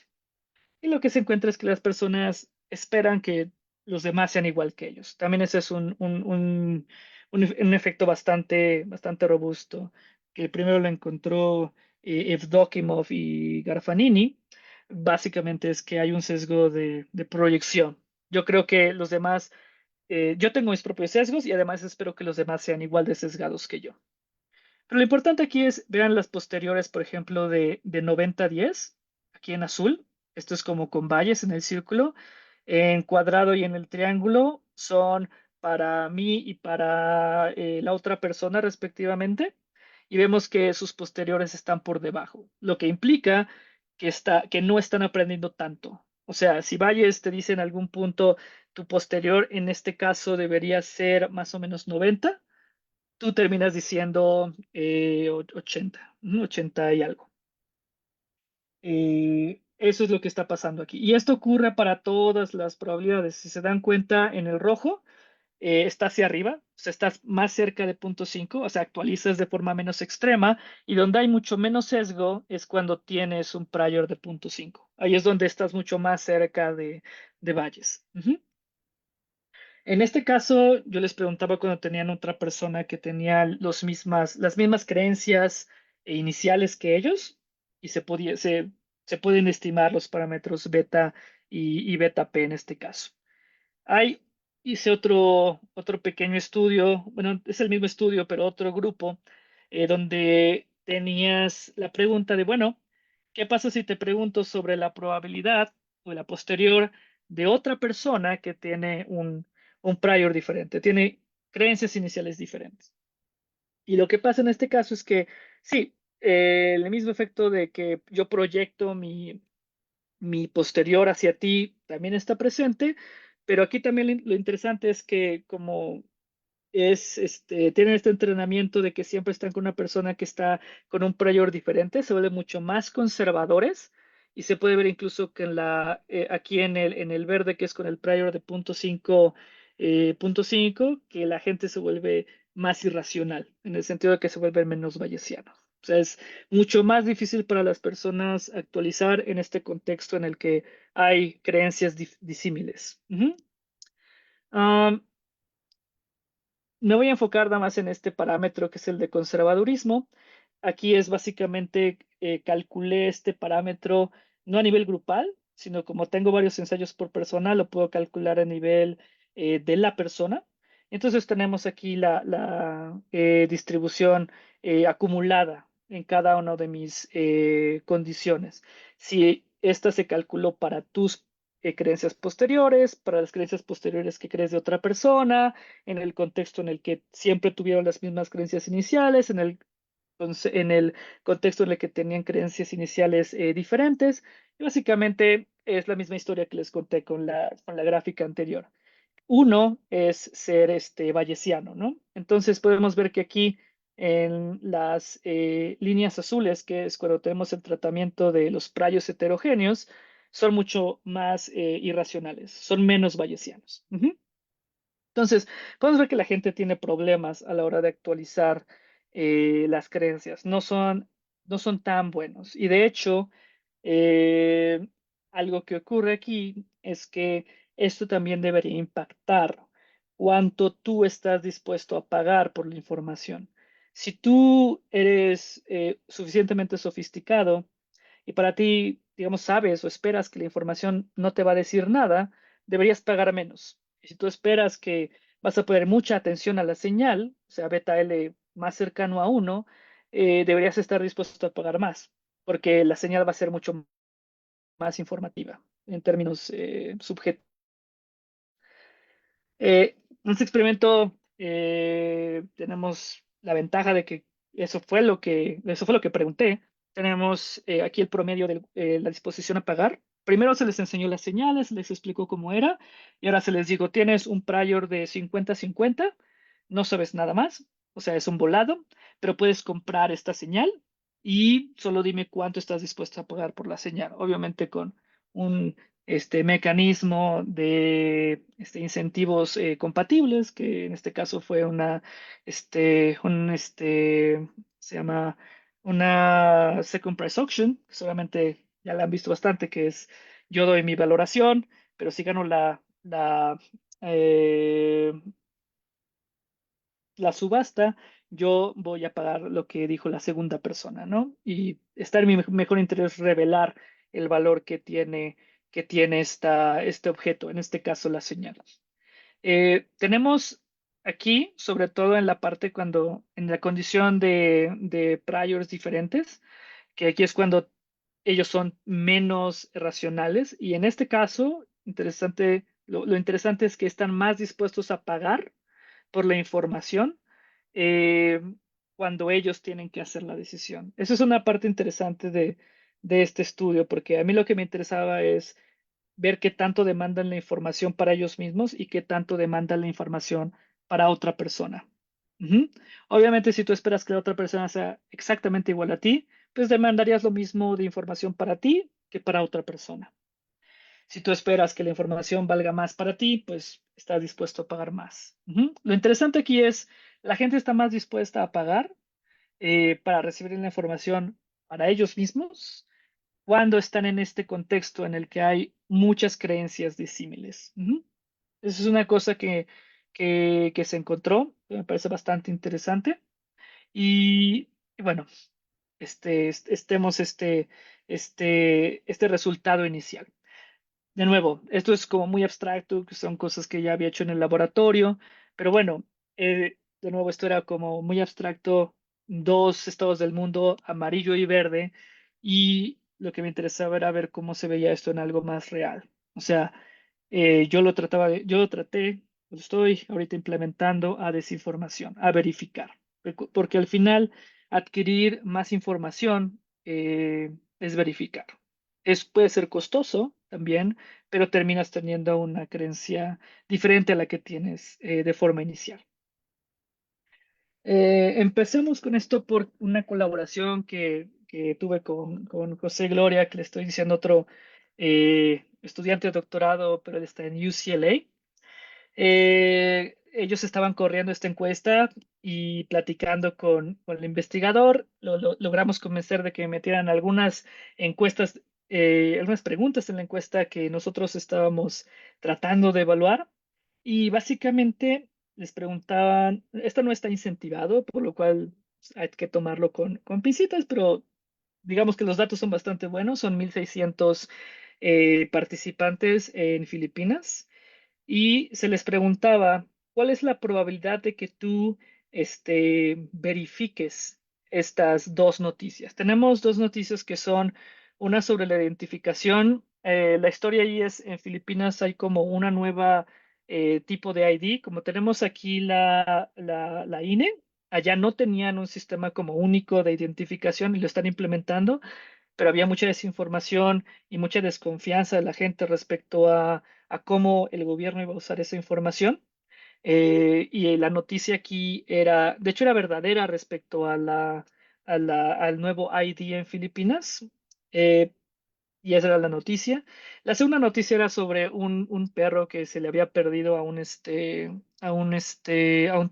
Y lo que se encuentra es que las personas esperan que los demás sean igual que ellos. También ese es un efecto bastante robusto, que primero lo encontró Evdokimov y Garfanini. Básicamente es que hay un sesgo de proyección. Yo creo que los demás, yo tengo mis propios sesgos y además espero que los demás sean igual de sesgados que yo. Pero lo importante aquí es, vean las posteriores, por ejemplo, de 90-10, aquí en azul. Esto es como con valles en el círculo. En cuadrado y en el triángulo son para mí y para la otra persona respectivamente. Y vemos que sus posteriores están por debajo, lo que implica que no están aprendiendo tanto. O sea, si valles te dice en algún punto tu posterior, en este caso debería ser más o menos 90, tú terminas diciendo 80, 80 y algo. Eso es lo que está pasando aquí. Y esto ocurre para todas las probabilidades. Si se dan cuenta, en el rojo está hacia arriba, o sea, estás más cerca de 0.5, o sea, actualizas de forma menos extrema, y donde hay mucho menos sesgo es cuando tienes un prior de 0.5. Ahí es donde estás mucho más cerca de valles. Ujú. En este caso, yo les preguntaba cuando tenían otra persona que tenía las mismas creencias iniciales que ellos y se pueden estimar los parámetros beta y beta P en este caso. Hay, hice otro pequeño estudio, bueno, es el mismo estudio, pero otro grupo, donde tenías la pregunta de, bueno, ¿qué pasa si te pregunto sobre la probabilidad o la posterior de otra persona que tiene un prior diferente, tiene creencias iniciales diferentes? Y lo que pasa en este caso es que, sí, el mismo efecto de que yo proyecto mi posterior hacia ti también está presente, pero aquí también lo interesante es que como tienen este entrenamiento de que siempre están con una persona que está con un prior diferente, se vuelven mucho más conservadores y se puede ver incluso que aquí en el verde que es con el prior de punto cinco, que la gente se vuelve más irracional, en el sentido de que se vuelven menos bayesianos. O sea, es mucho más difícil para las personas actualizar en este contexto en el que hay creencias disímiles. Ujú. Um, Me voy a enfocar nada más en este parámetro que es el de conservadurismo. Aquí es básicamente, calculé este parámetro no a nivel grupal, sino como tengo varios ensayos por persona, lo puedo calcular a nivel de la persona. Entonces tenemos aquí la distribución acumulada en cada una de mis condiciones. Si esta se calculó para tus creencias posteriores, para las creencias posteriores que crees de otra persona, en el contexto en el que siempre tuvieron las mismas creencias iniciales, en el contexto en el que tenían creencias iniciales diferentes. Y básicamente es la misma historia que les conté con la gráfica anterior. Uno es ser bayesiano, ¿no? Entonces podemos ver que aquí en las líneas azules, que es cuando tenemos el tratamiento de los prayos heterogéneos, son mucho más irracionales, son menos bayesianos. Ujú. Entonces, podemos ver que la gente tiene problemas a la hora de actualizar las creencias. No son tan buenos. Y de hecho, eh, algo que ocurre aquí es que esto también debería impactar cuánto tú estás dispuesto a pagar por la información. Si tú eres suficientemente sofisticado y para ti, digamos, sabes o esperas que la información no te va a decir nada, deberías pagar menos. Y si tú esperas que vas a poner mucha atención a la señal, o sea, beta L más cercano a uno, deberías estar dispuesto a pagar más, porque la señal va a ser mucho más informativa en términos subjetivos. En este experimento tenemos la ventaja de que eso fue lo que pregunté. Tenemos aquí el promedio de la disposición a pagar. Primero se les enseñó las señales, les explicó cómo era, y ahora se les digo, tienes un prior de 50-50, no sabes nada más, o sea, es un volado, pero puedes comprar esta señal y solo dime cuánto estás dispuesto a pagar por la señal. Obviamente con un mecanismo de incentivos compatibles, que en este caso fue se llama una second price auction, que seguramente ya la han visto bastante, que es yo doy mi valoración, pero si gano eh, la subasta, yo voy a pagar lo que dijo la segunda persona, ¿no? Y está en mi mejor interés revelar el valor que tiene este objeto, en este caso la señal. Tenemos aquí, sobre todo en la parte en la condición de priors diferentes, que aquí es cuando ellos son menos racionales y en este caso, lo interesante es que están más dispuestos a pagar por la información eh, cuando ellos tienen que hacer la decisión. Eso es una parte interesante de este estudio, porque a mí lo que me interesaba es ver qué tanto demandan la información para ellos mismos y qué tanto demandan la información para otra persona. Ujú. Obviamente, si tú esperas que la otra persona sea exactamente igual a ti, pues demandarías lo mismo de información para ti que para otra persona. Si tú esperas que la información valga más para ti, pues estás dispuesto a pagar más. Lo interesante aquí es, la gente está más dispuesta a pagar para recibir la información para ellos mismos cuando están en este contexto en el que hay muchas creencias disímiles. Esa es una cosa que se encontró, que me parece bastante interesante. Y bueno, estemos este resultado inicial. De nuevo, esto es como muy abstracto, que son cosas que ya había hecho en el laboratorio, pero bueno, de nuevo, esto era como muy abstracto, dos estados del mundo, amarillo y verde, y lo que me interesaba era ver cómo se veía esto en algo más real. O sea, yo lo traté, lo estoy ahorita implementando a desinformación, a verificar, porque al final adquirir más información es verificar. Puede ser costoso también, pero terminas teniendo una creencia diferente a la que tienes de forma inicial. Empecemos con esto por una colaboración que tuve con José Gloria, que le estoy diciendo otro estudiante de doctorado, pero él está en UCLA. Ellos estaban corriendo esta encuesta y platicando con el investigador, logramos convencer de que metieran algunas encuestas, algunas preguntas en la encuesta que nosotros estábamos tratando de evaluar. Y básicamente les preguntaban, esto no está incentivado, por lo cual hay que tomarlo con pincitas, pero digamos que los datos son bastante buenos, son 1.600 participantes en Filipinas y se les preguntaba, ¿cuál es la probabilidad de que tú verifiques estas dos noticias? Tenemos dos noticias que son una sobre la identificación. La historia ahí es, en Filipinas hay como una nueva tipo de ID, como tenemos aquí la INE. Allá no tenían un sistema como único de identificación y lo están implementando, pero había mucha desinformación y mucha desconfianza de la gente respecto a cómo el gobierno iba a usar esa información. Y la noticia aquí era, de hecho, era verdadera respecto al nuevo ID en Filipinas. Eh, y esa era la noticia. La segunda noticia era sobre un perro que se le había perdido a un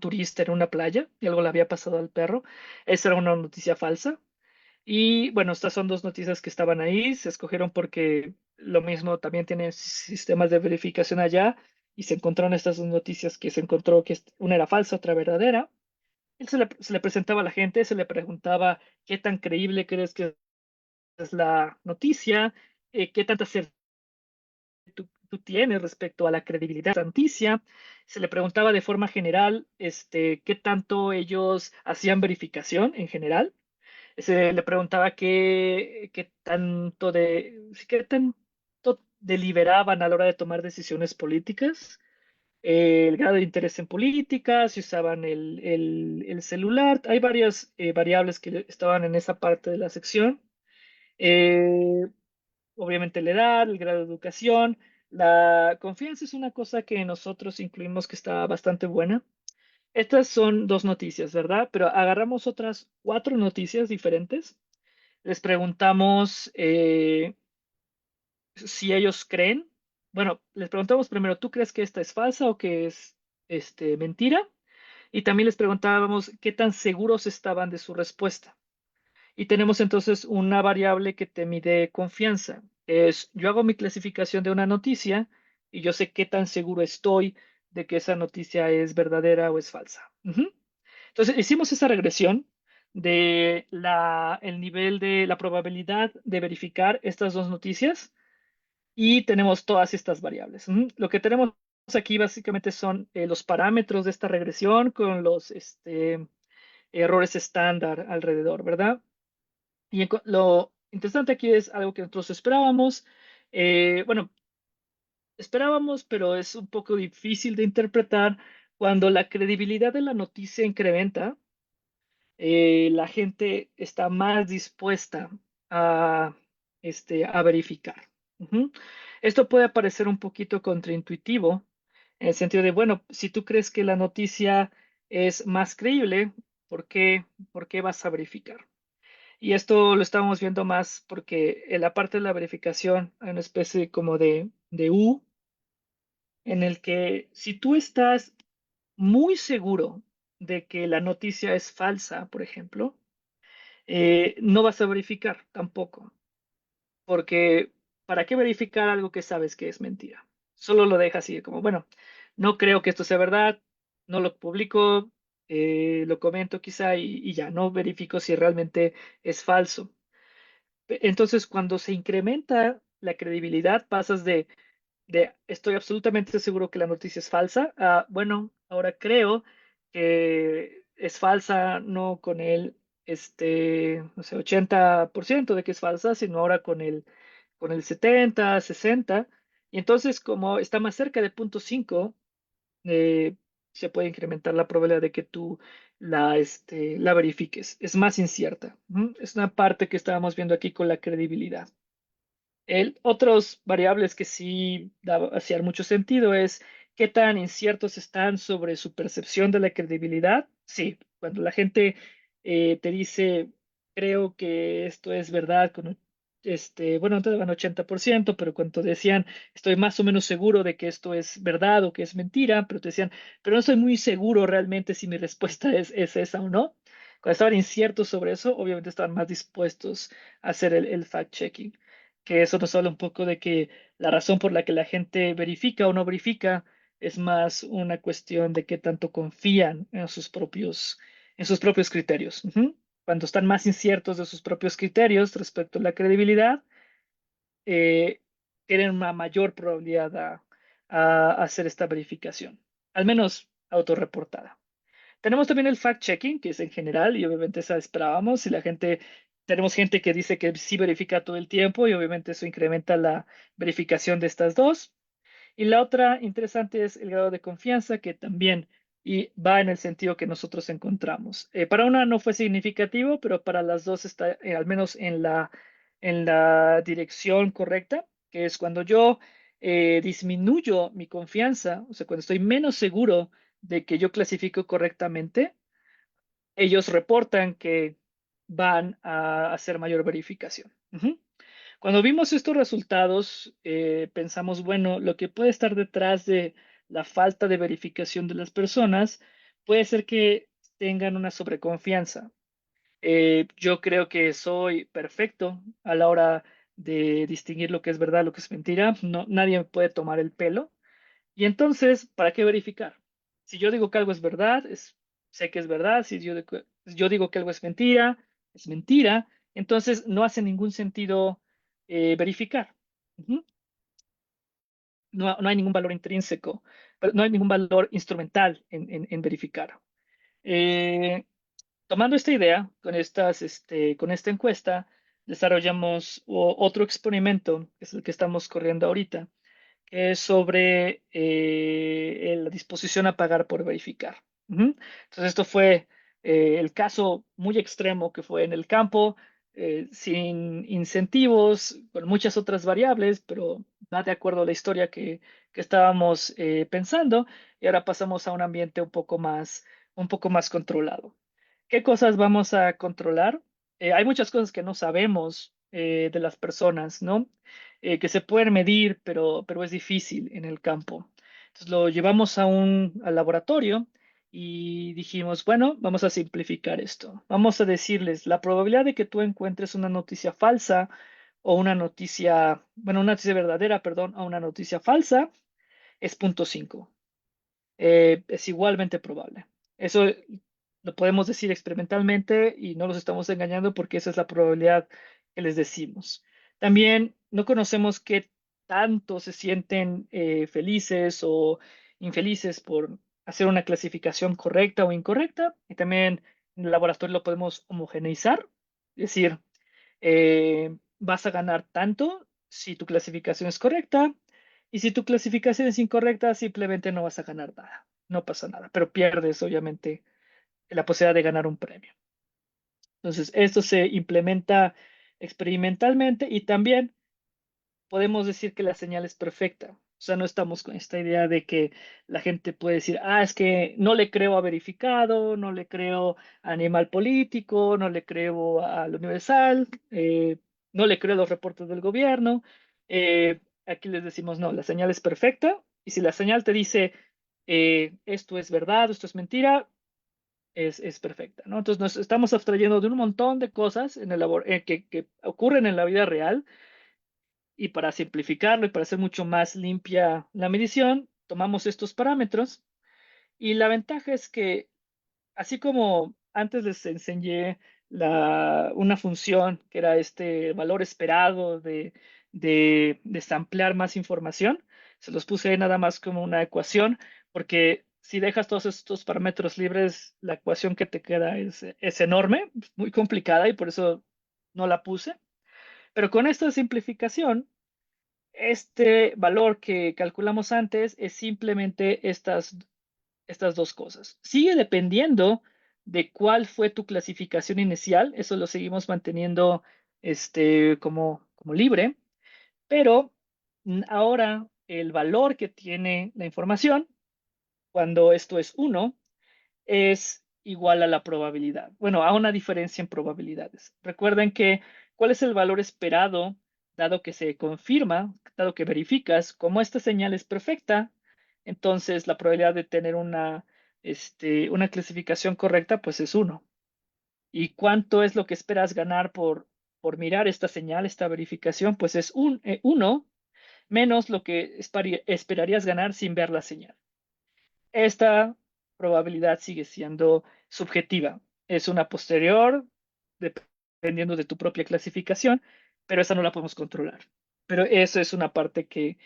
turista en una playa y algo le había pasado al perro. Esa era una noticia falsa. Y bueno, estas son dos noticias que estaban ahí, se escogieron porque lo mismo también tienen sistemas de verificación allá y se encontraron estas dos noticias que se encontró que una era falsa, otra verdadera. Él se le presentaba a la gente, se le preguntaba qué tan creíble crees que es la noticia, qué tanta certeza tú tienes respecto a la credibilidad de la noticia. Se le preguntaba de forma general, qué tanto ellos hacían verificación en general. Se le preguntaba qué tanto deliberaban a la hora de tomar decisiones políticas, el grado de interés en política, si usaban el celular. Hay varias variables que estaban en esa parte de la sección. Eh, Obviamente la edad, el grado de educación. La confianza es una cosa que nosotros incluimos que está bastante buena. Estas son dos noticias, ¿verdad? Pero agarramos otras cuatro noticias diferentes, les preguntamos si ellos creen. Bueno, les preguntamos primero, ¿tú crees que esta es falsa o que es mentira? Y también les preguntábamos qué tan seguros estaban de su respuesta. Y tenemos entonces una variable que te mide confianza. Yo hago mi clasificación de una noticia y yo sé qué tan seguro estoy de que esa noticia es verdadera o es falsa. Entonces, hicimos esa regresión de el nivel de la probabilidad de verificar estas dos noticias y tenemos todas estas variables. Lo que tenemos aquí básicamente son los parámetros de esta regresión con los errores estándar alrededor, ¿verdad? Y lo interesante aquí es algo que nosotros esperábamos. Bueno, esperábamos, pero es un poco difícil de interpretar cuando la credibilidad de la noticia incrementa. La gente está más dispuesta a, a verificar. Esto puede parecer un poquito contraintuitivo, en el sentido de, bueno, si tú crees que la noticia es más creíble, ¿por qué vas a verificar? Y esto lo estábamos viendo más porque en la parte de la verificación hay una especie como de U en el que si tú estás muy seguro de que la noticia es falsa, por ejemplo, no vas a verificar tampoco, porque ¿para qué verificar algo que sabes que es mentira? Solo lo dejas así, como, bueno, no creo que esto sea verdad, no lo publico, lo comento quizá y ya no verifico si realmente es falso. Entonces, cuando se incrementa la credibilidad, pasas de estoy absolutamente seguro que la noticia es falsa, bueno, ahora creo que es falsa, no con el, no sé, 80% de que es falsa, sino ahora con el 70, 60. Y entonces, como está más cerca de 0.5, eh, se puede incrementar la probabilidad de que tú la verifiques. Es más incierta. ¿M? Es una parte que estábamos viendo aquí con la credibilidad. Otros variables que sí hacían mucho sentido es qué tan inciertos están sobre su percepción de la credibilidad. Sí, cuando la gente te dice, creo que esto es verdad, bueno, no te daban 80%, pero cuando decían, estoy más o menos seguro de que esto es verdad o que es mentira, pero te decían, pero no estoy muy seguro realmente si mi respuesta es esa o no. Cuando estaban inciertos sobre eso, obviamente estaban más dispuestos a hacer el fact-checking, que eso nos habla un poco de que la razón por la que la gente verifica o no verifica es más una cuestión de qué tanto confían en sus propios criterios. Ujú. Cuando están más inciertos de sus propios criterios respecto a la credibilidad, eh, tienen una mayor probabilidad a hacer esta verificación, al menos autorreportada. Tenemos también el fact-checking, que es en general, y obviamente esa esperábamos. Y tenemos gente que dice que sí verifica todo el tiempo, y obviamente eso incrementa la verificación de estas dos. Y la otra interesante es el grado de confianza, que también va en el sentido que nosotros encontramos. Para una no fue significativo, pero para las dos está al menos en la dirección correcta, que es cuando yo disminuyo mi confianza, o sea, cuando estoy menos seguro de que yo clasifico correctamente, ellos reportan que van a hacer mayor verificación. Ujú. Cuando vimos estos resultados, pensamos, bueno, lo que puede estar detrás de la falta de verificación de las personas puede ser que tengan una sobreconfianza. Yo creo que soy perfecto a la hora de distinguir lo que es verdad, lo que es mentira. No, nadie me puede tomar el pelo. Y entonces, ¿para qué verificar? Si yo digo que algo es verdad, sé que es verdad. Si yo digo que algo es mentira. Entonces, no hace ningún sentido verificar. Ujú. No hay ningún valor intrínseco, pero no hay ningún valor instrumental en verificar. Eh, Tomando esta idea, con esta encuesta, desarrollamos otro experimento, que es el que estamos corriendo ahorita, que es sobre la disposición a pagar por verificar. Ujú. Entonces, esto fue el caso muy extremo que fue en el campo, sin incentivos, con muchas otras variables, pero va de acuerdo a la historia que estábamos pensando, y ahora pasamos a un ambiente un poco más controlado. ¿Qué cosas vamos a controlar? Hay muchas cosas que no sabemos de las personas, ¿no? Que se pueden medir, pero es difícil en el campo. Entonces lo llevamos al laboratorio y dijimos, bueno, vamos a simplificar esto. Vamos a decirles, la probabilidad de que tú encuentres una noticia falsa o una noticia, bueno, una noticia verdadera, perdón, a una noticia falsa es 0.5. Es igualmente probable. Eso lo podemos decir experimentalmente y no los estamos engañando porque esa es la probabilidad que les decimos. También no conocemos qué tanto se sienten felices o infelices por hacer una clasificación correcta o incorrecta. Y también en el laboratorio lo podemos homogeneizar, es decir, vas a ganar tanto si tu clasificación es correcta, y si tu clasificación es incorrecta, simplemente no vas a ganar nada. No pasa nada, pero pierdes obviamente la posibilidad de ganar un premio. Entonces, esto se implementa experimentalmente y también podemos decir que la señal es perfecta. O sea, no estamos con esta idea de que la gente puede decir, ah, es que no le creo a Verificado, no le creo a Animal Político, no le creo al Universal, no le creo a los reportes del gobierno. Aquí les decimos, no, la señal es perfecta y si la señal te dice, esto es verdad, esto es mentira, es perfecta, ¿no? Entonces nos estamos abstrayendo de un montón de cosas que ocurren en la vida real y para simplificarlo y para hacer mucho más limpia la medición, tomamos estos parámetros y la ventaja es que, así como antes les enseñé una función que era este valor esperado de samplear más información, se los puse nada más como una ecuación, porque si dejas todos estos parámetros libres, la ecuación que te queda es enorme, muy complicada y por eso no la puse. Pero con esta simplificación, este valor que calculamos antes es simplemente estas dos cosas. Sigue dependiendo de cuál fue tu clasificación inicial, eso lo seguimos manteniendo como libre, pero ahora el valor que tiene la información, cuando esto es uno, es igual a la probabilidad. Bueno, a una diferencia en probabilidades. Recuerden que cuál es el valor esperado, dado que se confirma, dado que verificas, como esta señal es perfecta, entonces la probabilidad de tener una clasificación correcta, pues es uno. ¿Y cuánto es lo que esperas ganar por mirar esta señal, esta verificación? Pues es uno menos lo que esperarías ganar sin ver la señal. Esta probabilidad sigue siendo subjetiva. Es una posterior, dependiendo de tu propia clasificación, pero esa no la podemos controlar. Pero eso es una parte que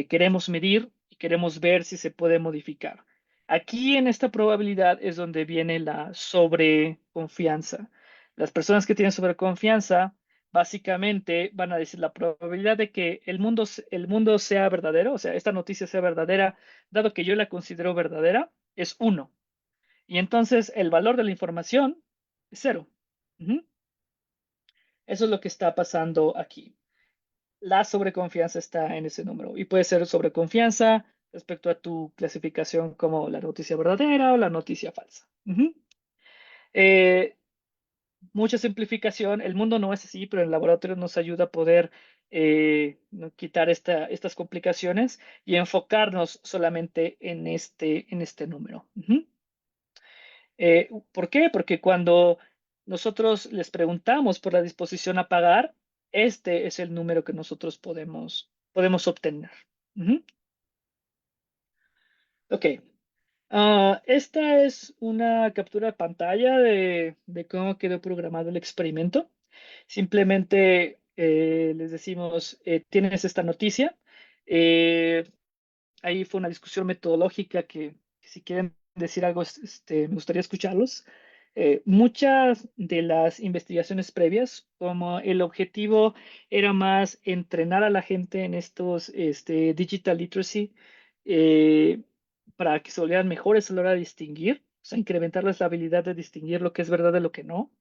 queremos medir y queremos ver si se puede modificar. Aquí en esta probabilidad es donde viene la sobreconfianza. Las personas que tienen sobreconfianza básicamente van a decir la probabilidad de que el mundo sea verdadero, o sea, esta noticia sea verdadera, dado que yo la considero verdadera, es uno. Y entonces el valor de la información es cero. Ujú. Eso es lo que está pasando aquí. La sobreconfianza está en ese número y puede ser sobreconfianza respecto a tu clasificación como la noticia verdadera o la noticia falsa. Ujú. Eh, Mucha simplificación. El mundo no es así, pero el laboratorio nos ayuda a poder ¿no? quitar estas complicaciones y enfocarnos solamente en este número. Ujú. ¿Por qué? Porque cuando nosotros les preguntamos por la disposición a pagar, este es el número que nosotros podemos obtener. Ujú. Ok. Esta es una captura de pantalla de cómo quedó programado el experimento. Simplemente les decimos, tienes esta noticia. Eh, Ahí fue una discusión metodológica que si quieren decir algo, me gustaría escucharlos. Muchas de las investigaciones previas, como el objetivo era más entrenar a la gente en estos digital literacy, eh, para que se volvieran mejores a la hora de distinguir, o sea, incrementarles la habilidad de distinguir lo que es verdad de lo que no,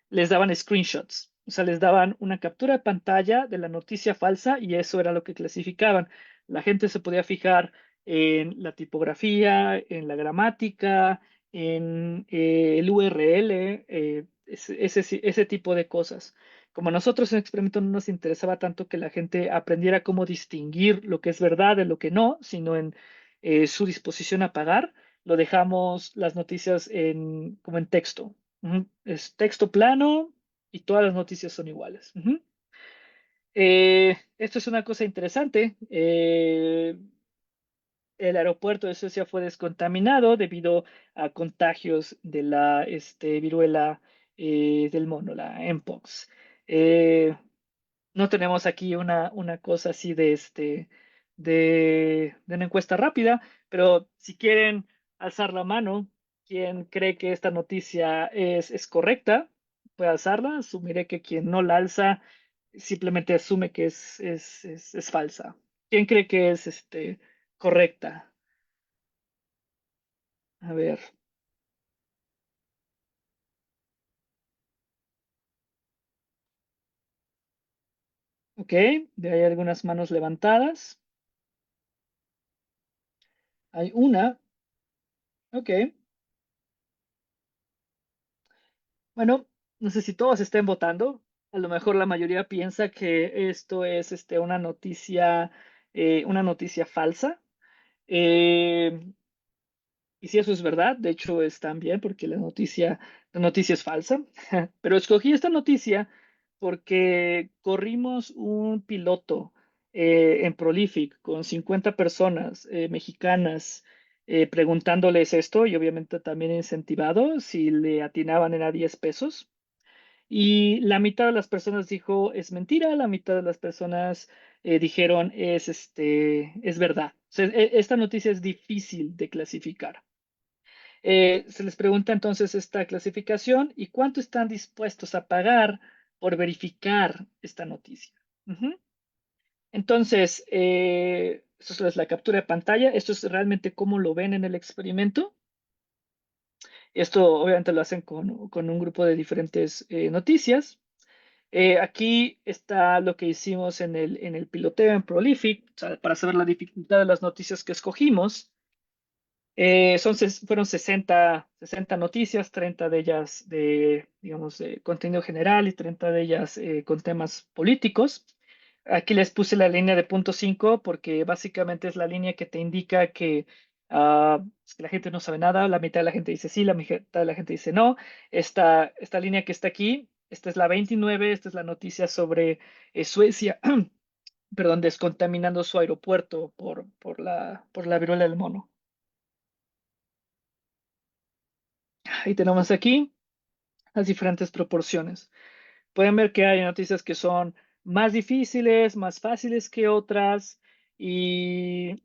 les daban screenshots, o sea, les daban una captura de pantalla de la noticia falsa y eso era lo que clasificaban. La gente se podía fijar en la tipografía, en la gramática, en el URL, ese tipo de cosas. Como a nosotros en el experimento no nos interesaba tanto que la gente aprendiera cómo distinguir lo que es verdad de lo que no, sino en su disposición a pagar, lo dejamos las noticias como en texto. Ujú. Es texto plano y todas las noticias son iguales. Ujú. Esto es una cosa interesante. El aeropuerto de Suecia fue descontaminado debido a contagios de la viruela del mono, la Mpox. Eh, no tenemos aquí una cosa así de una encuesta rápida, pero si quieren alzar la mano, quien cree que esta noticia es correcta, puede alzarla. Asumiré que quien no la alza simplemente asume que es falsa. ¿Quién cree que es correcta? A ver, ok, de ahí algunas manos levantadas. Hay una, ok. Bueno, no sé si todos estén votando. A lo mejor la mayoría piensa que esto es una noticia falsa. Eh, y si eso es verdad, de hecho es también porque la noticia es falsa. Pero escogí esta noticia porque corrimos un piloto en Prolific con 50 personas mexicanas preguntándoles esto y obviamente también incentivado si le atinaban era 10 pesos. Y la mitad de las personas dijo es mentira, la mitad de las personas dijeron es verdad. O sea, esta noticia es difícil de clasificar. Se les pregunta entonces esta clasificación y cuánto están dispuestos a pagar por verificar esta noticia. Ujú. Entonces, esto es la captura de pantalla. Esto es realmente cómo lo ven en el experimento. Esto obviamente lo hacen con un grupo de diferentes noticias. Aquí está lo que hicimos en el piloteo en Prolific, o sea, para saber la dificultad de las noticias que escogimos. Fueron 60 noticias, 30 de ellas de, digamos, de contenido general y 30 de ellas con temas políticos. Aquí les puse la línea de punto 5 porque básicamente es la línea que te indica es que la gente no sabe nada, la mitad de la gente dice sí, la mitad de la gente dice no. Esta línea que está aquí, esta es la 29, esta es la noticia sobre Suecia, perdón, descontaminando su aeropuerto por la viruela del mono. Y tenemos aquí las diferentes proporciones. Pueden ver que hay noticias que son más difíciles, más fáciles que otras y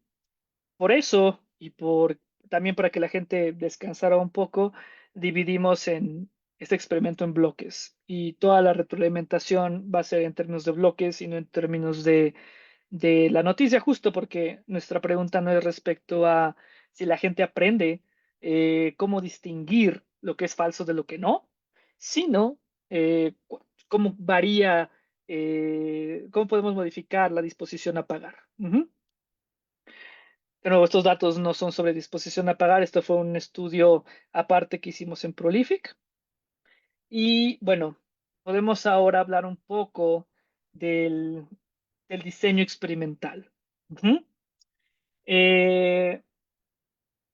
por eso y por también para que la gente descansara un poco, dividimos en este experimento en bloques y toda la retroalimentación va a ser en términos de bloques y no en términos de la noticia, justo porque nuestra pregunta no es respecto a si la gente aprende cómo distinguir lo que es falso de lo que no, sino cómo varía, cómo podemos modificar la disposición a pagar. Ujú. De nuevo, estos datos no son sobre disposición a pagar, esto fue un estudio aparte que hicimos en Prolific. Y bueno, podemos ahora hablar un poco del, del diseño experimental. Ujú. Eh,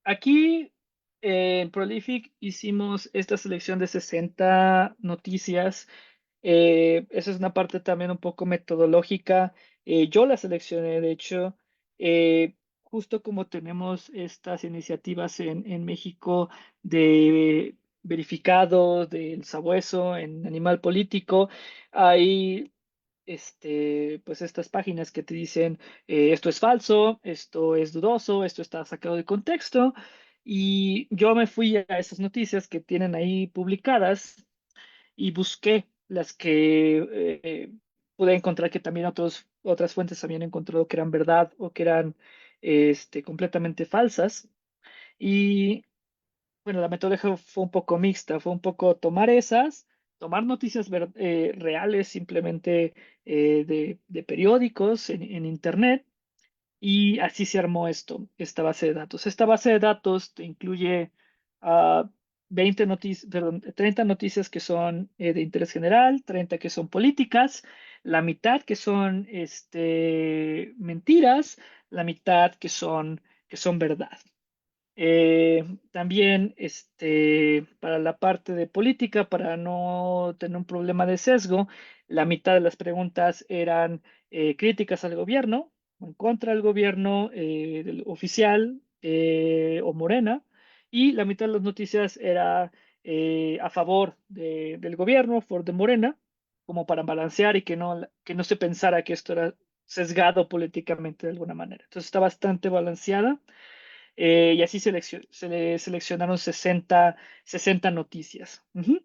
Aquí en Prolific hicimos esta selección de 60 noticias. Esa es una parte también un poco metodológica. Yo la seleccioné, de hecho, justo como tenemos estas iniciativas en México de verificado del sabueso en Animal Político, hay pues estas páginas que te dicen esto es falso, esto es dudoso, esto está sacado de contexto. Y yo me fui a esas noticias que tienen ahí publicadas y busqué las que pude encontrar que también otras fuentes habían encontrado que eran verdad o que eran completamente falsas. Y bueno, la metodología fue un poco mixta, fue un poco tomar tomar noticias reales simplemente de periódicos en Internet y así se armó esta base de datos. Esta base de datos te incluye ah, 20 noticias, perdón, 30 noticias que son de interés general, 30 que son políticas, la mitad que son mentiras, la mitad que son verdad. También para la parte de política, para no tener un problema de sesgo, la mitad de las preguntas eran críticas al gobierno, o en contra del gobierno del oficial o Morena, y la mitad de las noticias era a favor del gobierno, a favor de Morena, como para balancear y que no se pensara que esto era sesgado políticamente de alguna manera. Entonces está bastante balanceada. Y así se le seleccionaron 60 noticias. Ujú.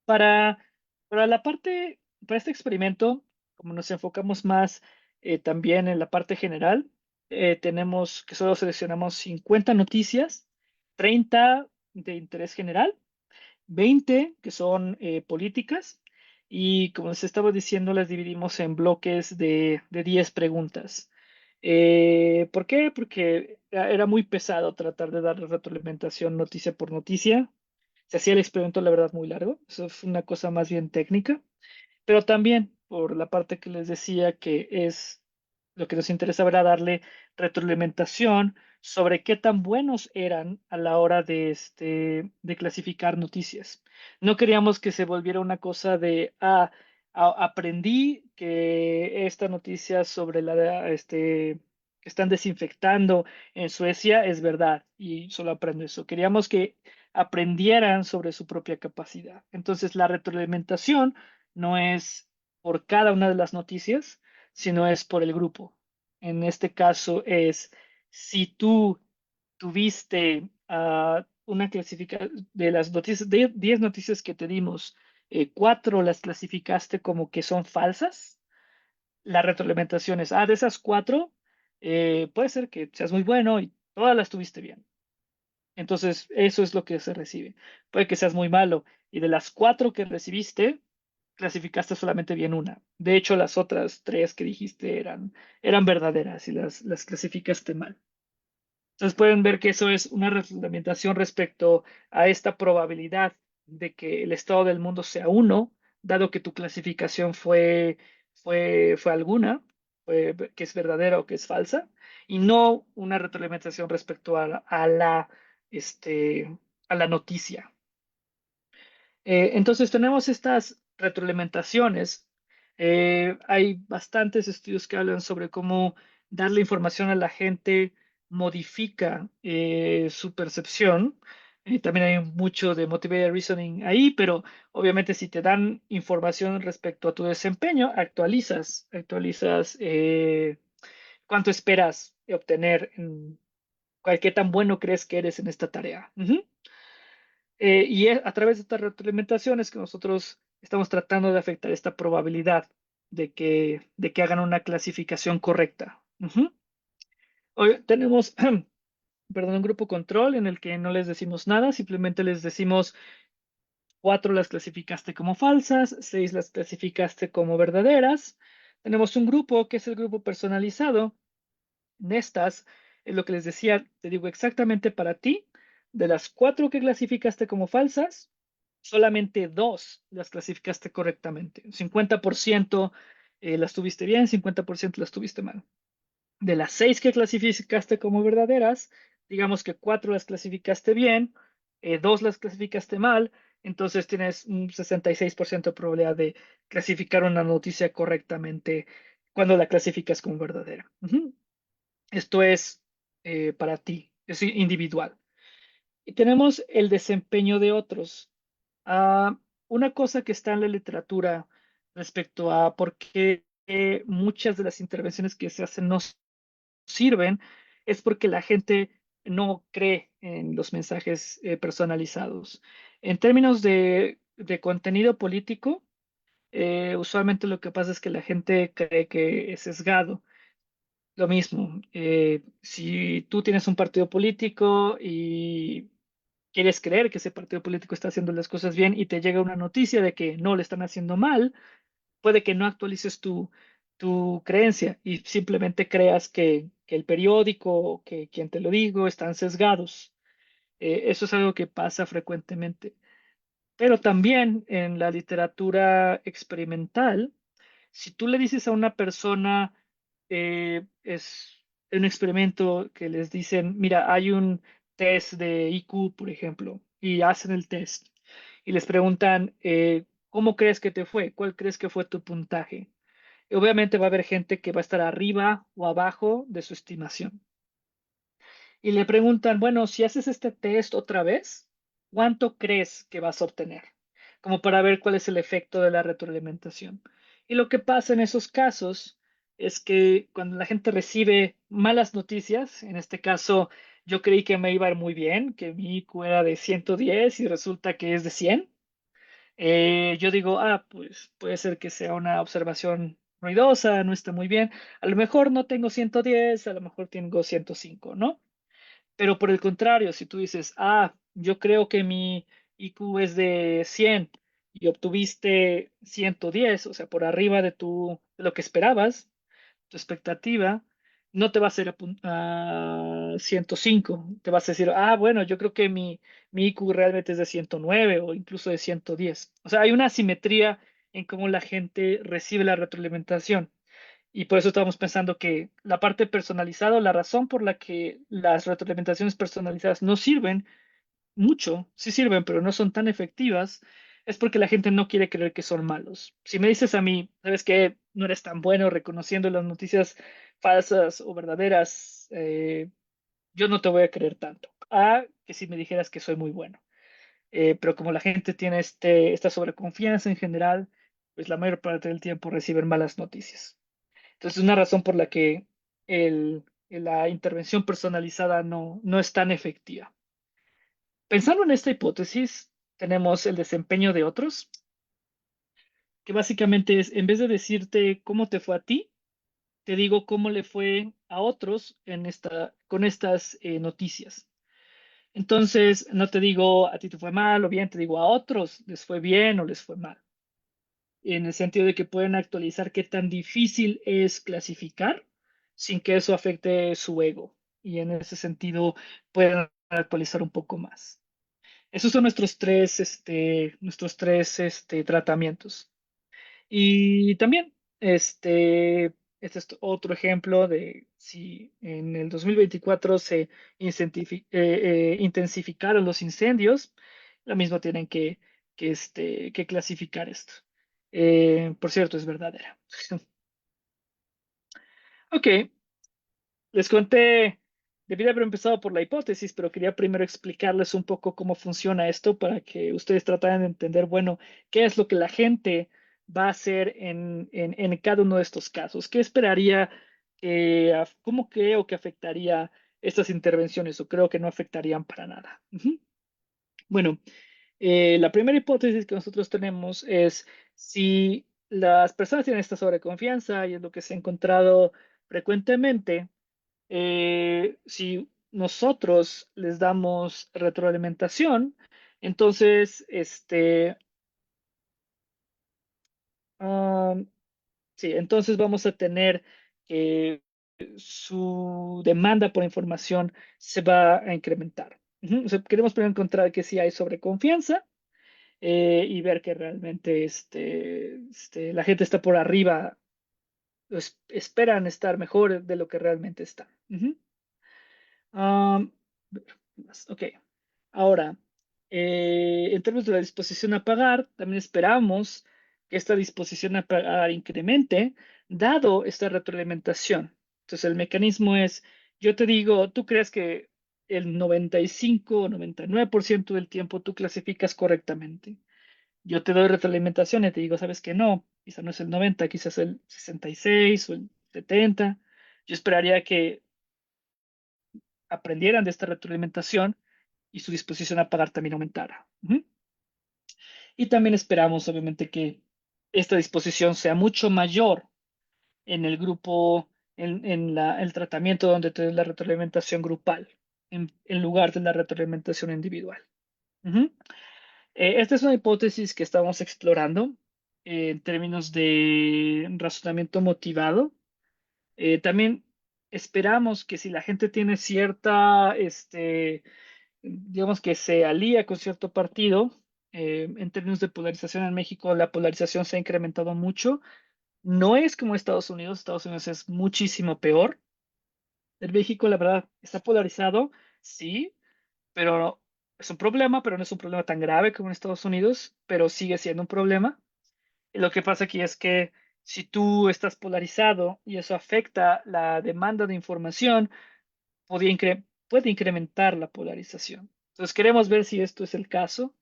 Para, para para este experimento, como nos enfocamos más también en la parte general, tenemos que solo seleccionamos 50 noticias, 30 de interés general, 20 que son políticas, y como les estaba diciendo, las dividimos en bloques de 10 preguntas. ¿Por qué? Porque era muy pesado tratar de dar retroalimentación noticia por noticia. Se hacía el experimento, la verdad, muy largo. Eso fue una cosa más bien técnica. Pero también por la parte que les decía que es lo que nos interesaba era darle retroalimentación sobre qué tan buenos eran a la hora de clasificar noticias. No queríamos que se volviera una cosa de, aprendí que esta noticia sobre que están desinfectando en Suecia es verdad y solo aprendo eso. Queríamos que aprendieran sobre su propia capacidad. Entonces, la retroalimentación no es por cada una de las noticias, sino es por el grupo. En este caso es si tú tuviste una clasificación de las noticias, de 10 noticias que te dimos, 4 las clasificaste como que son falsas, la retroalimentación es, de esas 4, puede ser que seas muy bueno y todas las tuviste bien. Entonces, eso es lo que se recibe. Puede que seas muy malo y de las 4 que recibiste, clasificaste solamente bien una. De hecho, las otras 3 que dijiste eran verdaderas y las clasificaste mal. Entonces pueden ver que eso es una reglamentación respecto a esta probabilidad de que el estado del mundo sea uno, dado que tu clasificación fue alguna, que es verdadera o que es falsa, y no una retroalimentación respecto este, a la noticia. Entonces tenemos estas retroalimentaciones. Hay bastantes estudios que hablan sobre cómo darle información a la gente modifica su percepción. También hay mucho de motivated reasoning ahí, pero obviamente si te dan información respecto a tu desempeño, actualizas cuánto esperas obtener, qué tan bueno crees que eres en esta tarea. Ujú. Y es a través de estas retroalimentaciones que nosotros estamos tratando de afectar esta probabilidad de que hagan una clasificación correcta. Ujú. Hoy tenemos, perdón, un grupo control en el que no les decimos nada, simplemente les decimos 4 las clasificaste como falsas, 6 las clasificaste como verdaderas. Tenemos un grupo que es el grupo personalizado. En estas, es lo que les decía, te digo exactamente para ti, de las 4 que clasificaste como falsas, solamente 2 las clasificaste correctamente. 50% las tuviste bien, 50% las tuviste mal. De las 6 que clasificaste como verdaderas, digamos que 4 las clasificaste bien, 2 las clasificaste mal, entonces tienes un 66% de probabilidad de clasificar una noticia correctamente cuando la clasificas como verdadera. Ujú. Esto es para ti, es individual. Y tenemos el desempeño de otros. Ah, una cosa que está en la literatura respecto a por qué muchas de las intervenciones que se hacen no sirven es porque la gente no cree en los mensajes personalizados. En términos de contenido político, usualmente lo que pasa es que la gente cree que es sesgado. Lo mismo, si tú tienes un partido político y quieres creer que ese partido político está haciendo las cosas bien y te llega una noticia de que no le están haciendo mal, puede que no actualices tu creencia y simplemente creas que el periódico o que quien te lo digo están sesgados. Eso es algo que pasa frecuentemente. Pero también en la literatura experimental, si tú le dices a una persona, es un experimento que les dicen, mira, hay un test de IQ, por ejemplo, y hacen el test y les preguntan, ¿cómo crees que te fue? ¿Cuál crees que fue tu puntaje? Y obviamente va a haber gente que va a estar arriba o abajo de su estimación y le preguntan, bueno, si haces este test otra vez, ¿cuánto crees que vas a obtener? Como para ver cuál es el efecto de la retroalimentación. Y lo que pasa en esos casos es que cuando la gente recibe malas noticias, en este caso yo creí que me iba a ir muy bien, que mi IQ era de 110 y resulta que es de 100, yo digo, pues puede ser que sea una observación ruidosa, no está muy bien. A lo mejor no tengo 110, a lo mejor tengo 105, ¿no? Pero por el contrario, si tú dices, yo creo que mi IQ es de 100 y obtuviste 110, o sea, por arriba de lo que esperabas, tu expectativa, no te vas a ir a 105. Te vas a decir, ah, bueno, yo creo que mi IQ realmente es de 109 o incluso de 110. O sea, hay una asimetría en cómo la gente recibe la retroalimentación. Y por eso estamos pensando que la parte personalizada, la razón por la que las retroalimentaciones personalizadas no sirven mucho, sí sirven, pero no son tan efectivas, es porque la gente no quiere creer que son malos. Si me dices a mí, ¿sabes qué? No eres tan bueno reconociendo las noticias falsas o verdaderas, yo no te voy a creer tanto. A que si me dijeras que soy muy bueno. Pero como la gente tiene esta sobreconfianza en general, pues la mayor parte del tiempo reciben malas noticias. Entonces, es una razón por la que la intervención personalizada no es tan efectiva. Pensando en esta hipótesis, tenemos el desempeño de otros, que básicamente es, en vez de decirte cómo te fue a ti, te digo cómo le fue a otros con estas noticias. Entonces, no te digo a ti te fue mal o bien, te digo a otros les fue bien o les fue mal. En el sentido de que pueden actualizar qué tan difícil es clasificar sin que eso afecte su ego. Y en ese sentido pueden actualizar un poco más. Esos son nuestros tres tratamientos. Y también, este es otro ejemplo de si en el 2024 se intensificaron los incendios, lo mismo tienen que clasificar esto. Por cierto, es verdadera. Ok, les conté, debí de haber empezado por la hipótesis, pero quería primero explicarles un poco cómo funciona esto para que ustedes trataran de entender, bueno, qué es lo que la gente va a hacer en cada uno de estos casos. ¿Qué esperaría cómo creo que afectaría estas intervenciones o creo que no afectarían para nada? Ujú. Bueno, la primera hipótesis que nosotros tenemos es si las personas tienen esta sobreconfianza y es lo que se ha encontrado frecuentemente si nosotros les damos retroalimentación, entonces, um, sí, entonces vamos a tener que su demanda por información se va a incrementar. Ujú. O sea, queremos primero encontrar que si hay sobreconfianza y ver que realmente la gente está por arriba, esperan estar mejor de lo que realmente está. Ujú. Um, ok. Ahora, en términos de la disposición a pagar, también esperamos que esta disposición a pagar incremente, dado esta retroalimentación. Entonces, el mecanismo es, yo te digo, tú crees que el 95 o 99% del tiempo tú clasificas correctamente. Yo te doy retroalimentación y te digo, sabes que no, quizás no es el 90, quizás el 66 o el 70. Yo esperaría que aprendieran de esta retroalimentación y su disposición a pagar también aumentara. Ujú. Y también esperamos, obviamente, que esta disposición sea mucho mayor en el grupo, el tratamiento donde te la retroalimentación grupal, en lugar de la retroalimentación individual. Ujú. Esta es una hipótesis que estamos explorando en términos de razonamiento motivado. También esperamos que si la gente tiene cierta, digamos que se alía con cierto partido, en términos de polarización en México, la polarización se ha incrementado mucho. No es como Estados Unidos es muchísimo peor. En México, la verdad, está polarizado, sí, pero es un problema, pero no es un problema tan grave como en Estados Unidos, pero sigue siendo un problema. Y lo que pasa aquí es que si tú estás polarizado y eso afecta la demanda de información, puede incrementar la polarización. Entonces queremos ver si esto es el caso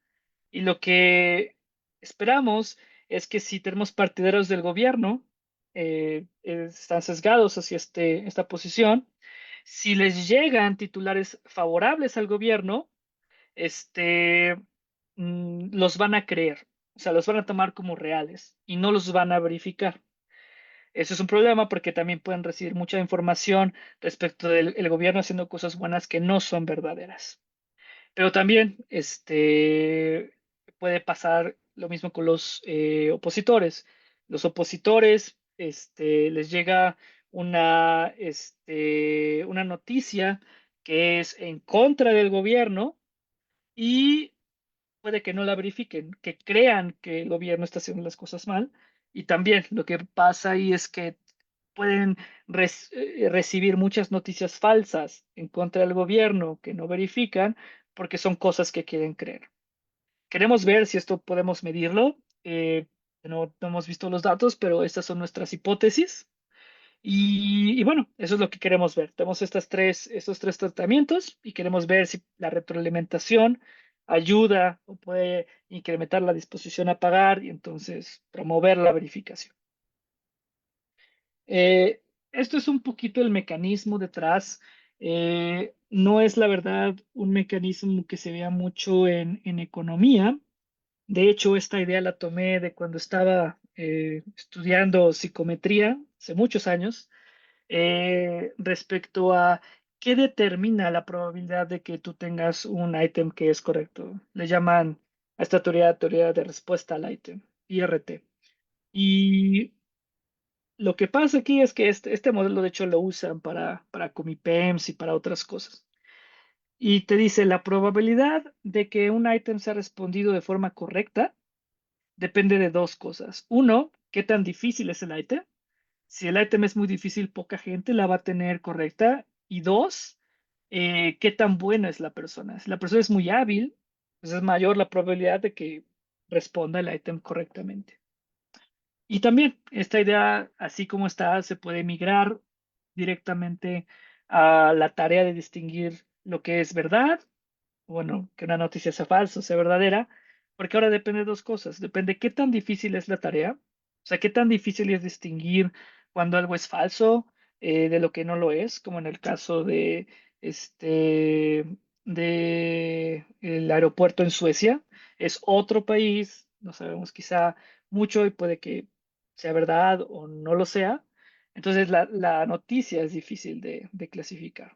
y lo que esperamos es que si tenemos partidarios del gobierno, están sesgados hacia esta posición, si les llegan titulares favorables al gobierno, los van a creer, o sea, los van a tomar como reales y no los van a verificar. Eso es un problema porque también pueden recibir mucha información respecto del el gobierno haciendo cosas buenas que no son verdaderas. Pero también puede pasar lo mismo con los opositores. Los opositores les llega una noticia que es en contra del gobierno y puede que no la verifiquen, que crean que el gobierno está haciendo las cosas mal. Y también lo que pasa ahí es que pueden recibir muchas noticias falsas en contra del gobierno que no verifican porque son cosas que quieren creer. Queremos ver si esto podemos medirlo. No hemos visto los datos, pero estas son nuestras hipótesis. Y bueno, eso es lo que queremos ver. Tenemos estos tres tratamientos y queremos ver si la retroalimentación ayuda o puede incrementar la disposición a pagar y entonces promover la verificación. Eh, Esto es un poquito el mecanismo detrás. No es la verdad un mecanismo que se vea mucho en economía. De hecho, esta idea la tomé de cuando estaba estudiando psicometría hace muchos años respecto a qué determina la probabilidad de que tú tengas un ítem que es correcto. Le llaman a esta teoría de respuesta al ítem, IRT. Y lo que pasa aquí es que este modelo, de hecho, lo usan para Comipems y para otras cosas. Y te dice la probabilidad de que un ítem sea respondido de forma correcta depende de dos cosas. Uno, qué tan difícil es el ítem. Si el ítem es muy difícil, poca gente la va a tener correcta. Y dos, qué tan buena es la persona. Si la persona es muy hábil, pues es mayor la probabilidad de que responda el ítem correctamente. Y también esta idea, así como está, se puede migrar directamente a la tarea de distinguir lo que es verdad, bueno, que una noticia sea falsa o sea verdadera, porque ahora depende de dos cosas. Depende qué tan difícil es la tarea, o sea, qué tan difícil es distinguir cuando algo es falso de lo que no lo es, como en el caso este, de el aeropuerto en Suecia. Es otro país, no sabemos quizá mucho y puede que sea verdad o no lo sea. Entonces la noticia es difícil de clasificar,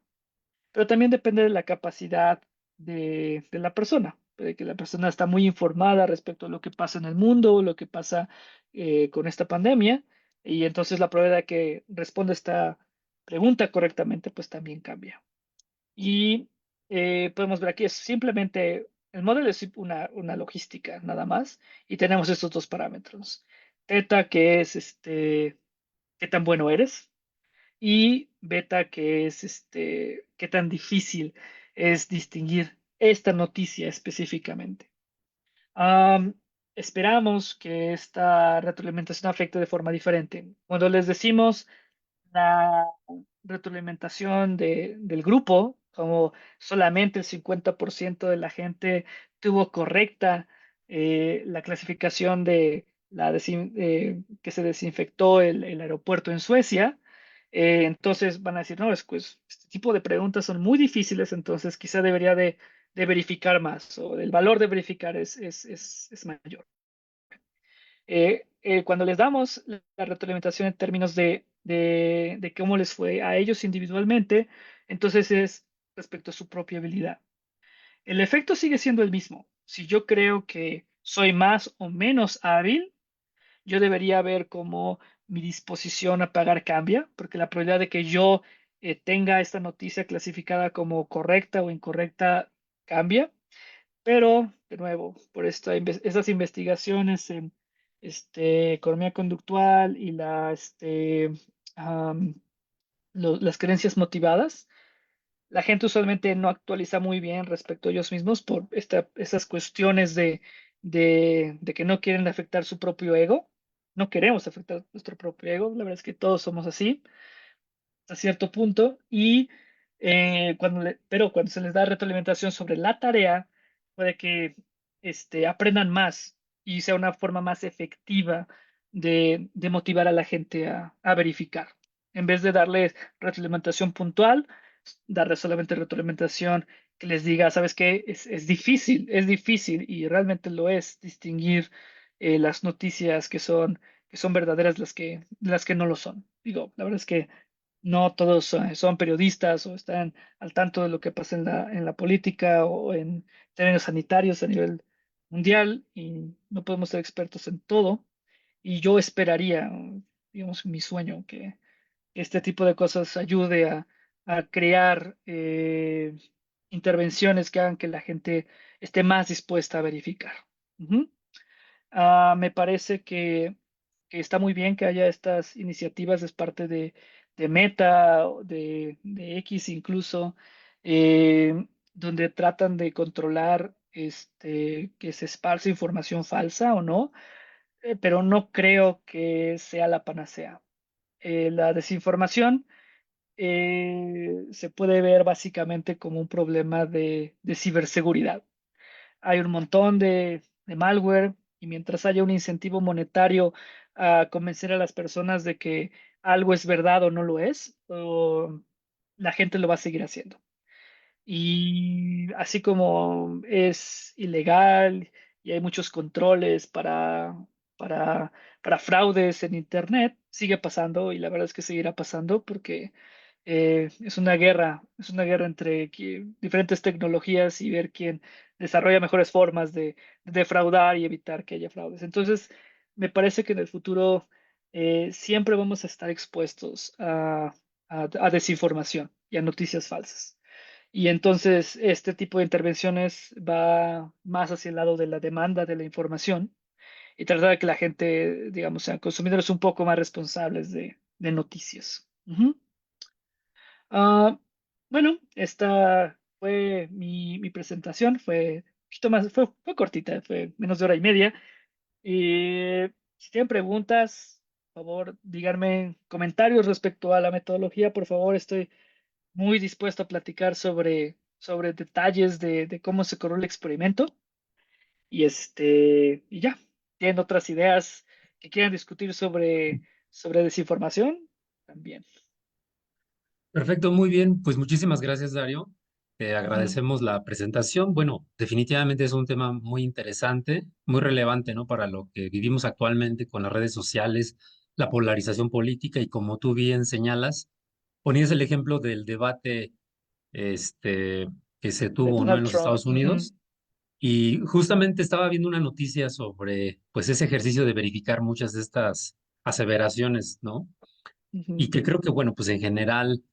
pero también depende de la capacidad de la persona. Puede que la persona está muy informada respecto a lo que pasa en el mundo, lo que pasa con esta pandemia, y entonces la probabilidad de que responda esta pregunta correctamente, pues también cambia. Y podemos ver aquí es simplemente, el modelo es una logística nada más, y tenemos estos dos parámetros. Teta, que es qué tan bueno eres, y beta, que es qué tan difícil es distinguir esta noticia específicamente. Am, Esperamos que esta retroalimentación afecte de forma diferente. Cuando les decimos la retroalimentación del grupo, como solamente el 50% de la gente tuvo correcta la clasificación de que se desinfectó el aeropuerto en Suecia, entonces van a decir, no, pues este tipo de preguntas son muy difíciles, entonces quizá debería de verificar más o el valor de verificar es mayor. Cuando les damos la retroalimentación en términos de cómo les fue a ellos individualmente, entonces es respecto a su propia habilidad. El efecto sigue siendo el mismo. Si yo creo que soy más o menos hábil, yo debería ver cómo mi disposición a pagar cambia, porque la probabilidad de que yo tenga esta noticia clasificada como correcta o incorrecta cambia. Pero, de nuevo, por estas investigaciones en economía conductual y am, las creencias motivadas, la gente usualmente no actualiza muy bien respecto a ellos mismos por esas cuestiones de que no quieren afectar su propio ego. No queremos afectar nuestro propio ego, la verdad es que todos somos así a cierto punto y pero cuando se les da retroalimentación sobre la tarea, puede que aprendan más y sea una forma más efectiva de motivar a la gente a verificar. En vez de darles retroalimentación puntual, darles solamente retroalimentación que les diga, ¿sabes qué? Es difícil y realmente lo es distinguir las noticias que son verdaderas las que no lo son. Digo, la verdad es que no todos son periodistas o están al tanto de lo que pasa en la política o en términos sanitarios a nivel mundial y no podemos ser expertos en todo. Y yo esperaría, digamos, mi sueño, que este tipo de cosas ayude a crear intervenciones que hagan que la gente esté más dispuesta a verificar. Ujú. Me parece que está muy bien que haya estas iniciativas de parte de Meta, o de X incluso, donde tratan de controlar que se esparce información falsa o no, pero no creo que sea la panacea. La desinformación se puede ver básicamente como un problema de ciberseguridad. Hay un montón de malware y mientras haya un incentivo monetario a convencer a las personas de que algo es verdad o no lo es, la gente lo va a seguir haciendo. Y así como es ilegal y hay muchos controles para, para fraudes en Internet, sigue pasando y la verdad es que seguirá pasando porque es una guerra entre diferentes tecnologías y ver quién desarrolla mejores formas de defraudar y evitar que haya fraudes. Entonces, me parece que en el futuro siempre vamos a estar expuestos a desinformación y a noticias falsas. Y entonces este tipo de intervenciones va más hacia el lado de la demanda de la información y tratar de que la gente, digamos, sean consumidores un poco más responsables de noticias. Ujú. Ah, bueno, esta fue mi presentación, fue un poquito más, fue cortita, fue menos de hora y media. Y si tienen preguntas, por favor, díganme comentarios respecto a la metodología, por favor, estoy muy dispuesto a platicar sobre detalles de cómo se corrió el experimento y ya, tienen otras ideas que quieran discutir sobre desinformación, también. Perfecto, muy bien. Pues muchísimas gracias, Dario. Te Ujú, agradecemos la presentación. Bueno, definitivamente es un tema muy interesante, muy relevante, ¿no? Para lo que vivimos actualmente con las redes sociales, la polarización política y como tú bien señalas, ponías el ejemplo del debate, este, que se de tuvo, ¿no? En Donald los Trump. Estados Ujú, Unidos. Y justamente estaba viendo una noticia sobre, pues, ese ejercicio de verificar muchas de estas aseveraciones, ¿no? Y ujú, que creo que, bueno, pues en general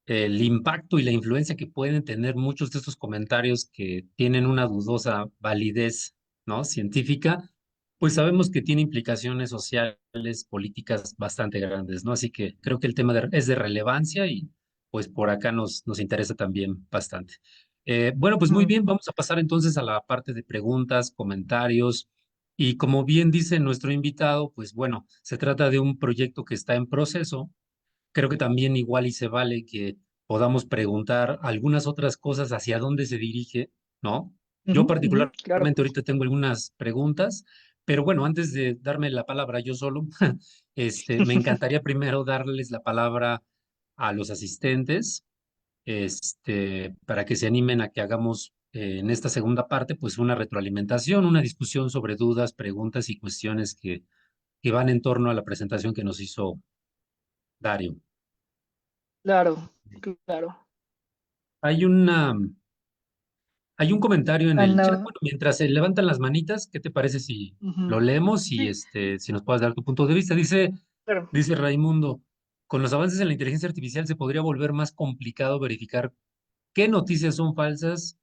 el impacto y la influencia que pueden tener muchos de estos comentarios que tienen una dudosa validez, ¿no? Científica, pues sabemos que tiene implicaciones sociales, políticas bastante grandes, ¿no? Así que creo que el tema es de relevancia y pues por acá nos interesa también bastante. Bueno, pues muy ujú. bien, vamos a pasar entonces a la parte de preguntas, comentarios. Y como bien dice nuestro invitado, pues bueno, se trata de un proyecto que está en proceso. Creo que también igual y se vale que podamos preguntar algunas otras cosas hacia dónde se dirige, ¿no? Yo Ujú, ujú, claro. particularmente ahorita tengo algunas preguntas, pero bueno, antes de darme la palabra yo solo, me encantaría primero darles la palabra a los asistentes, para que se animen a que hagamos en esta segunda parte, pues una retroalimentación, una discusión sobre dudas, preguntas y cuestiones que van en torno a la presentación que nos hizo Dario. Claro, claro. Hay una, hay un comentario en el chat. Ana, Bueno, mientras se levantan las manitas, ¿qué te parece si ujú, lo leemos y sí, si nos puedes dar tu punto de vista? claro. Dice Raimundo, con los avances en la inteligencia artificial se podría volver más complicado verificar qué noticias son falsas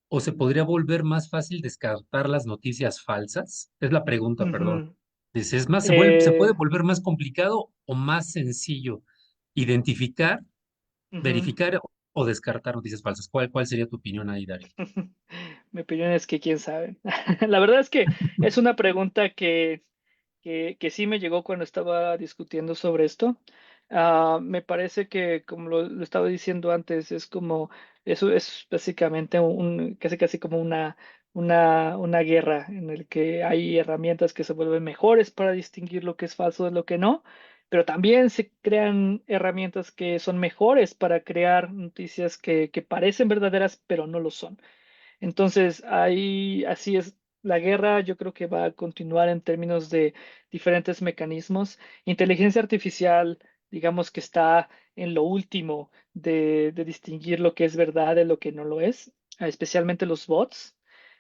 o se podría volver más fácil descartar las noticias falsas. Es la pregunta, perdón. Ujú. Dice, es más, se puede Eh, volver más complicado o más sencillo identificar, ujú. verificar o descartar noticias falsas. ¿Cuál sería tu opinión ahí, Dario? Mi opinión es que quién sabe. La verdad es que es una pregunta que sí me llegó cuando estaba discutiendo sobre esto. Me parece que, como lo estaba diciendo antes, es como, eso es básicamente casi casi como una guerra en el que hay herramientas que se vuelven mejores para distinguir lo que es falso de lo que no, pero también se crean herramientas que son mejores para crear noticias que parecen verdaderas, pero no lo son. Entonces, ahí así es. La guerra yo creo que va a continuar en términos de diferentes mecanismos. Inteligencia artificial, digamos que está en lo último de distinguir lo que es verdad de lo que no lo es, especialmente los bots.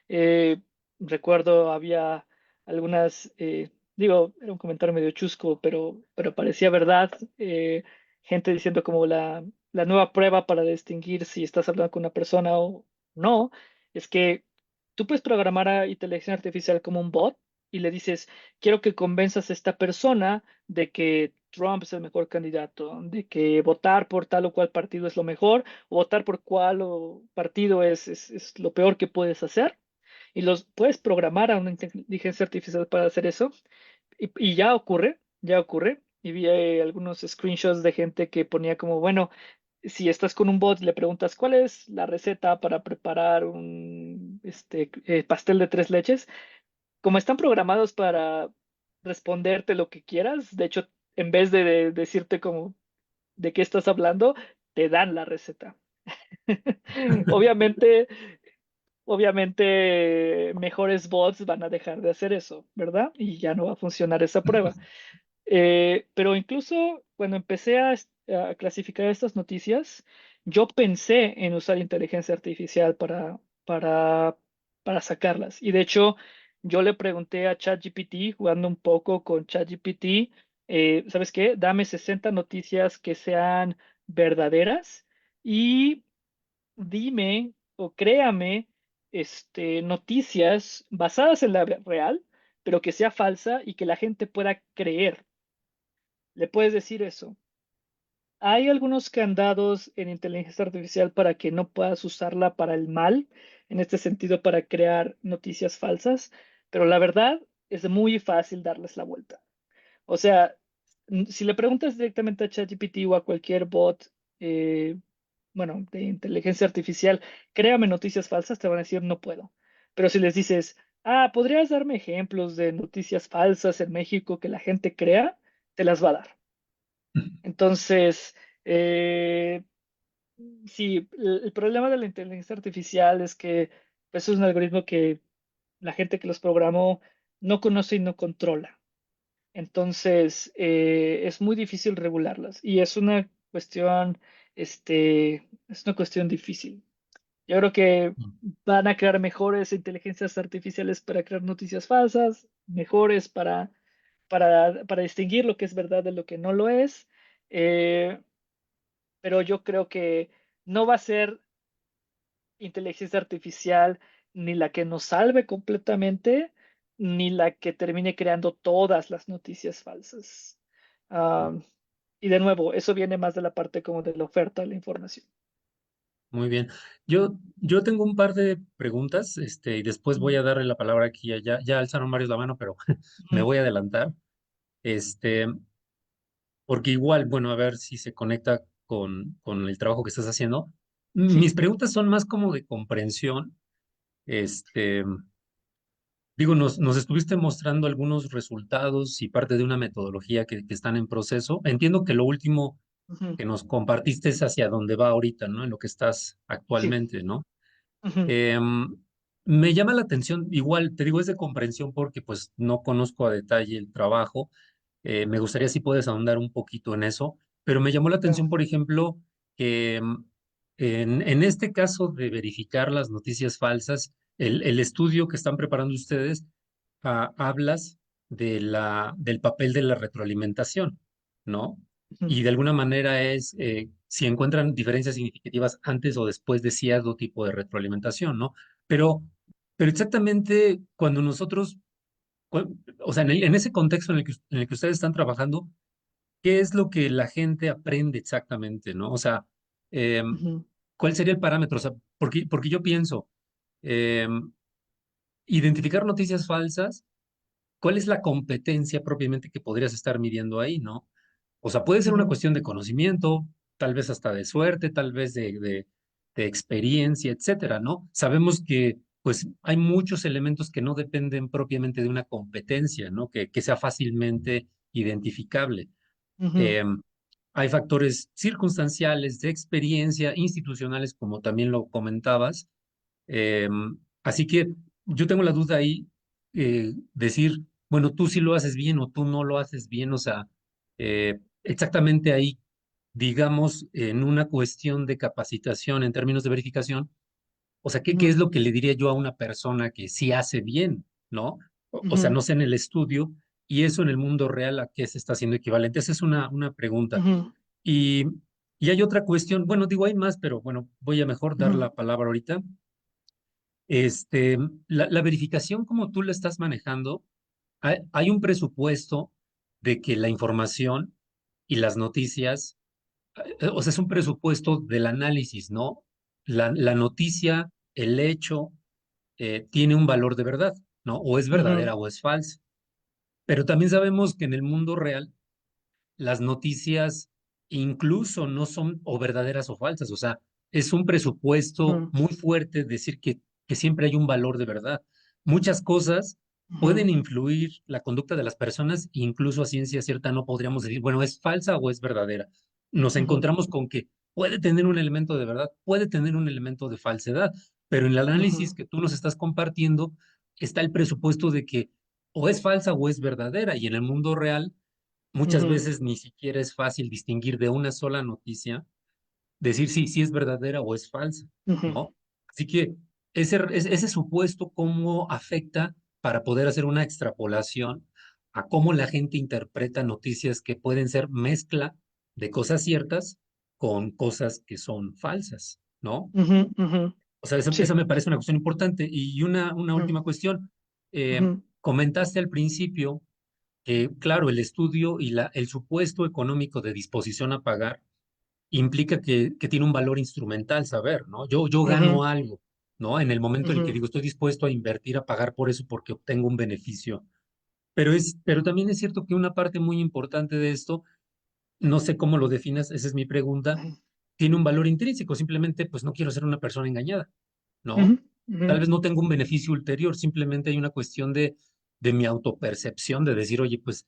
Eh, Recuerdo había algunas, digo, era un comentario medio chusco, pero parecía verdad. gente diciendo como la nueva prueba para distinguir si estás hablando con una persona o no, es que tú puedes programar a inteligencia artificial como un bot y le dices, quiero que convenzas a esta persona de que Trump es el mejor candidato, de que votar por tal o cual partido es lo mejor, o votar por partido es lo peor que puedes hacer. Y los puedes programar a una inteligencia artificial para hacer eso. Y ya ocurre, ya ocurre. Y vi algunos screenshots de gente que ponía como, bueno, si estás con un bot y le preguntas cuál es la receta para preparar un pastel de tres leches, como están programados para responderte lo que quieras, de hecho, en vez de decirte como de qué estás hablando, te dan la receta. Obviamente, obviamente, mejores bots van a dejar de hacer eso, ¿verdad? Y ya no va a funcionar esa prueba. Pero incluso cuando empecé a clasificar estas noticias, yo pensé en usar inteligencia artificial para, para sacarlas. Y de hecho, yo le pregunté a ChatGPT, jugando un poco con ChatGPT, ¿sabes qué? Dame 60 noticias que sean verdaderas y dime o créame noticias basadas en la vida real, pero que sea falsa y que la gente pueda creer. Le puedes decir eso. Hay algunos candados en inteligencia artificial para que no puedas usarla para el mal, en este sentido para crear noticias falsas, pero la verdad es muy fácil darles la vuelta. O sea, si le preguntas directamente a ChatGPT o a cualquier bot, eh, bueno, de inteligencia artificial, créame noticias falsas, te van a decir no puedo. Pero si les dices, ¿podrías darme ejemplos de noticias falsas en México que la gente crea? Te las va a dar. Entonces, eh, sí, el problema de la inteligencia artificial es que pues, es un algoritmo que la gente que los programó no conoce y no controla. Entonces, es muy difícil regularlas y es una cuestión difícil. Yo creo que van a crear mejores inteligencias artificiales para crear noticias falsas, mejores para distinguir lo que es verdad de lo que no lo es. Eh, pero yo creo que no va a ser inteligencia artificial ni la que nos salve completamente, ni la que termine creando todas las noticias falsas. Ah, y de nuevo, eso viene más de la parte como de la oferta de la información. Muy bien. Yo tengo un par de preguntas, y después voy Ujú, a darle la palabra aquí. Ya alzaron varios la mano, pero me ujú, voy a adelantar. Este, porque igual, bueno, a ver si se conecta con el trabajo que estás haciendo. Mis sí, preguntas son más como de comprensión. Este, digo, nos estuviste mostrando algunos resultados y parte de una metodología que están en proceso. Entiendo que lo último ujú, que nos compartiste es hacia dónde va ahorita, ¿no? En lo que estás sí, actualmente, ¿no? ujú, Em, Me llama la atención, igual te digo, es de comprensión porque pues no conozco a detalle el trabajo. Me gustaría si puedes ahondar un poquito en eso, pero me llamó la atención, claro, por ejemplo, que en este caso de verificar las noticias falsas, el estudio que están preparando ustedes, hablas del papel de la retroalimentación, ¿no? ujú, Y de alguna manera es si encuentran diferencias significativas antes o después de cierto tipo de retroalimentación, ¿no? Pero, pero exactamente cuando nosotros o sea, en ese contexto en el que ustedes están trabajando, ¿qué es lo que la gente aprende exactamente, ¿no? O sea, em, ujú, ¿cuál sería el parámetro? O sea, porque yo pienso, em, identificar noticias falsas, ¿cuál es la competencia propiamente que podrías estar midiendo ahí, ¿no? O sea, puede ser una ujú, cuestión de conocimiento, tal vez hasta de suerte, tal vez de experiencia, etcétera, ¿no? Sabemos que, pues, hay muchos elementos que no dependen propiamente de una competencia, ¿no? Que sea fácilmente identificable. ujú, Eh, Hay factores circunstanciales, de experiencia, institucionales, como también lo comentabas. Eh, Así que yo tengo la duda ahí, decir, bueno, tú sí lo haces bien o tú no lo haces bien, o sea, exactamente ahí, digamos, en una cuestión de capacitación en términos de verificación, o sea, ¿qué es ujú, lo que le diría yo a una persona que sí hace bien, ¿no? O sea, ujú, no sé en el estudio y eso en el mundo real a qué se está haciendo equivalente. Esa es una pregunta. ujú. Y, y hay otra cuestión, bueno, digo, hay más, pero bueno, voy a mejor dar Ujú, la palabra ahorita. Este, la verificación como tú la estás manejando, hay un presupuesto de que la información y las noticias, o sea, es un presupuesto del análisis, ¿no? La noticia, el hecho, tiene un valor de verdad, ¿no? O es ujú, verdadera o es falsa. Pero también sabemos que en el mundo real las noticias incluso no son o verdaderas o falsas. O sea, es un presupuesto ujú, muy fuerte decir que siempre hay un valor de verdad. Muchas cosas pueden ujú, influir la conducta de las personas, incluso a ciencia cierta no podríamos decir, bueno, es falsa o es verdadera. Nos ujú, encontramos con que puede tener un elemento de verdad, puede tener un elemento de falsedad, pero en el análisis ujú, que tú nos estás compartiendo está el presupuesto de que o es falsa o es verdadera, y en el mundo real muchas ujú, veces ni siquiera es fácil distinguir de una sola noticia, decir si es verdadera o es falsa, ujú, ¿no? Así que ese supuesto cómo afecta para poder hacer una extrapolación a cómo la gente interpreta noticias que pueden ser mezcla de cosas ciertas con cosas que son falsas, ¿no? ujú, ujú. O sea, esa Sí. me parece una cuestión importante. Y una Ujú, última cuestión. ujú, Comentaste al principio claro, el estudio y el supuesto económico de disposición a pagar implica que tiene un valor instrumental saber, ¿no? Yo ujú, gano algo, ¿no? En el momento en el que ujú, digo estoy dispuesto a invertir, a pagar por eso porque obtengo un beneficio. Pero también es cierto que una parte muy importante de esto, no sé cómo lo definas, esa es mi pregunta, ujú, tiene un valor intrínseco, simplemente pues no quiero ser una persona engañada, ujú, ¿no? ujú, Tal vez no tengo un beneficio ulterior, simplemente hay una cuestión de mi autopercepción, de decir, oye, pues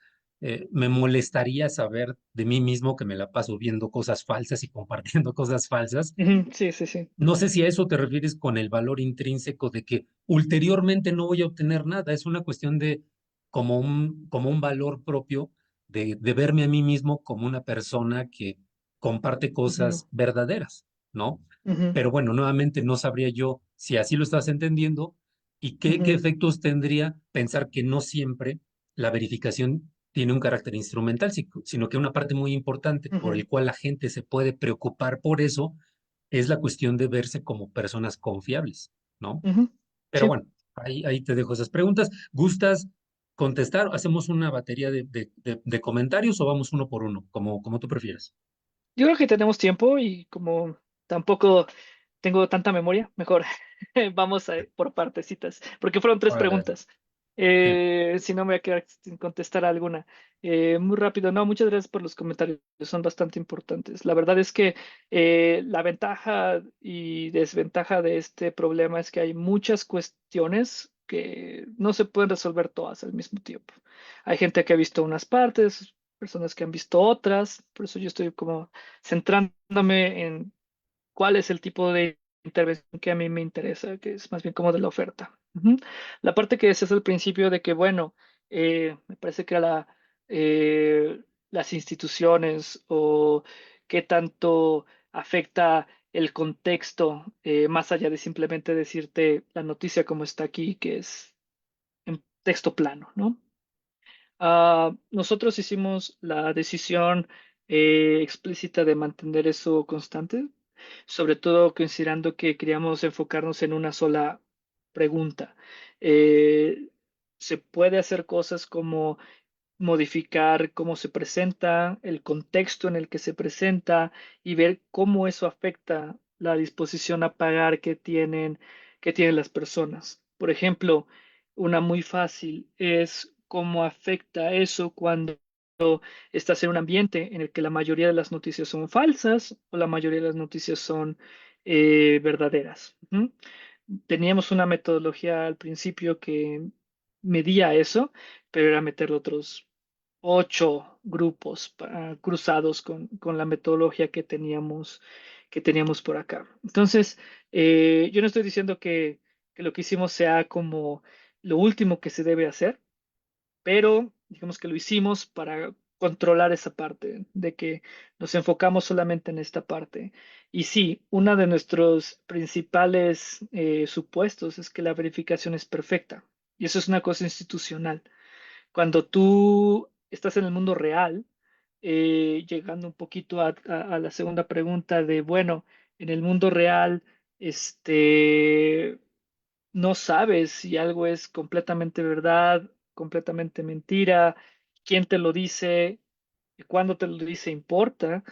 me molestaría saber de mí mismo que me la paso viendo cosas falsas y compartiendo cosas falsas. ujú. Sí, sí, sí. No sé si a eso te refieres con el valor intrínseco de que ulteriormente no voy a obtener nada. Es una cuestión de como un valor propio de verme a mí mismo como una persona que comparte Ujú, cosas verdaderas, ¿no? ujú, Pero bueno, nuevamente no sabría yo si así lo estás entendiendo y qué ujú, efectos tendría pensar que no siempre la verificación tiene un carácter instrumental, sino que una parte muy importante por ujú, el cual la gente se puede preocupar por eso es la cuestión de verse como personas confiables, ¿no? ujú. Pero Sí. bueno, ahí te dejo esas preguntas. ¿Gustas contestar? ¿Hacemos una batería de comentarios o vamos uno por uno, como tú prefieras? Yo creo que tenemos tiempo y como tampoco tengo tanta memoria, mejor vamos por partecitas, porque fueron tres Órale, preguntas. sí. Si no me voy a quedar sin contestar alguna. Muy rápido, no, muchas gracias por los comentarios, son bastante importantes. La verdad es que la ventaja y desventaja de este problema es que hay muchas cuestiones que no se pueden resolver todas al mismo tiempo. Hay gente que ha visto unas partes, personas que han visto otras, por eso yo estoy como centrándome en cuál es el tipo de intervención que a mí me interesa, que es más bien como de la oferta. Ujú. La parte que decías al principio de que, bueno, me parece que era las instituciones o qué tanto afecta el contexto, más allá de simplemente decirte la noticia como está aquí, que es en texto plano, ¿no? Nosotros hicimos la decisión explícita de mantener eso constante, sobre todo considerando que queríamos enfocarnos en una sola pregunta. Eh, Se puede hacer cosas como modificar cómo se presenta, el contexto en el que se presenta y ver cómo eso afecta la disposición a pagar que tienen las personas. Por ejemplo, una muy fácil es cómo afecta eso cuando estás en un ambiente en el que la mayoría de las noticias son falsas o la mayoría de las noticias son verdaderas. ¿Mm? Teníamos una metodología al principio que medía eso, pero era meterle otros 8 grupos cruzados con la metodología que teníamos por acá. Entonces, yo no estoy diciendo que lo que hicimos sea como lo último que se debe hacer, pero digamos que lo hicimos para controlar esa parte, de que nos enfocamos solamente en esta parte. Y sí, uno de nuestros principales supuestos es que la verificación es perfecta. Y eso es una cosa institucional. Cuando tú estás en el mundo real, llegando un poquito a la segunda pregunta de, bueno, en el mundo real, no sabes si algo es completamente verdad, completamente mentira, quién te lo dice, cuándo te lo dice importa.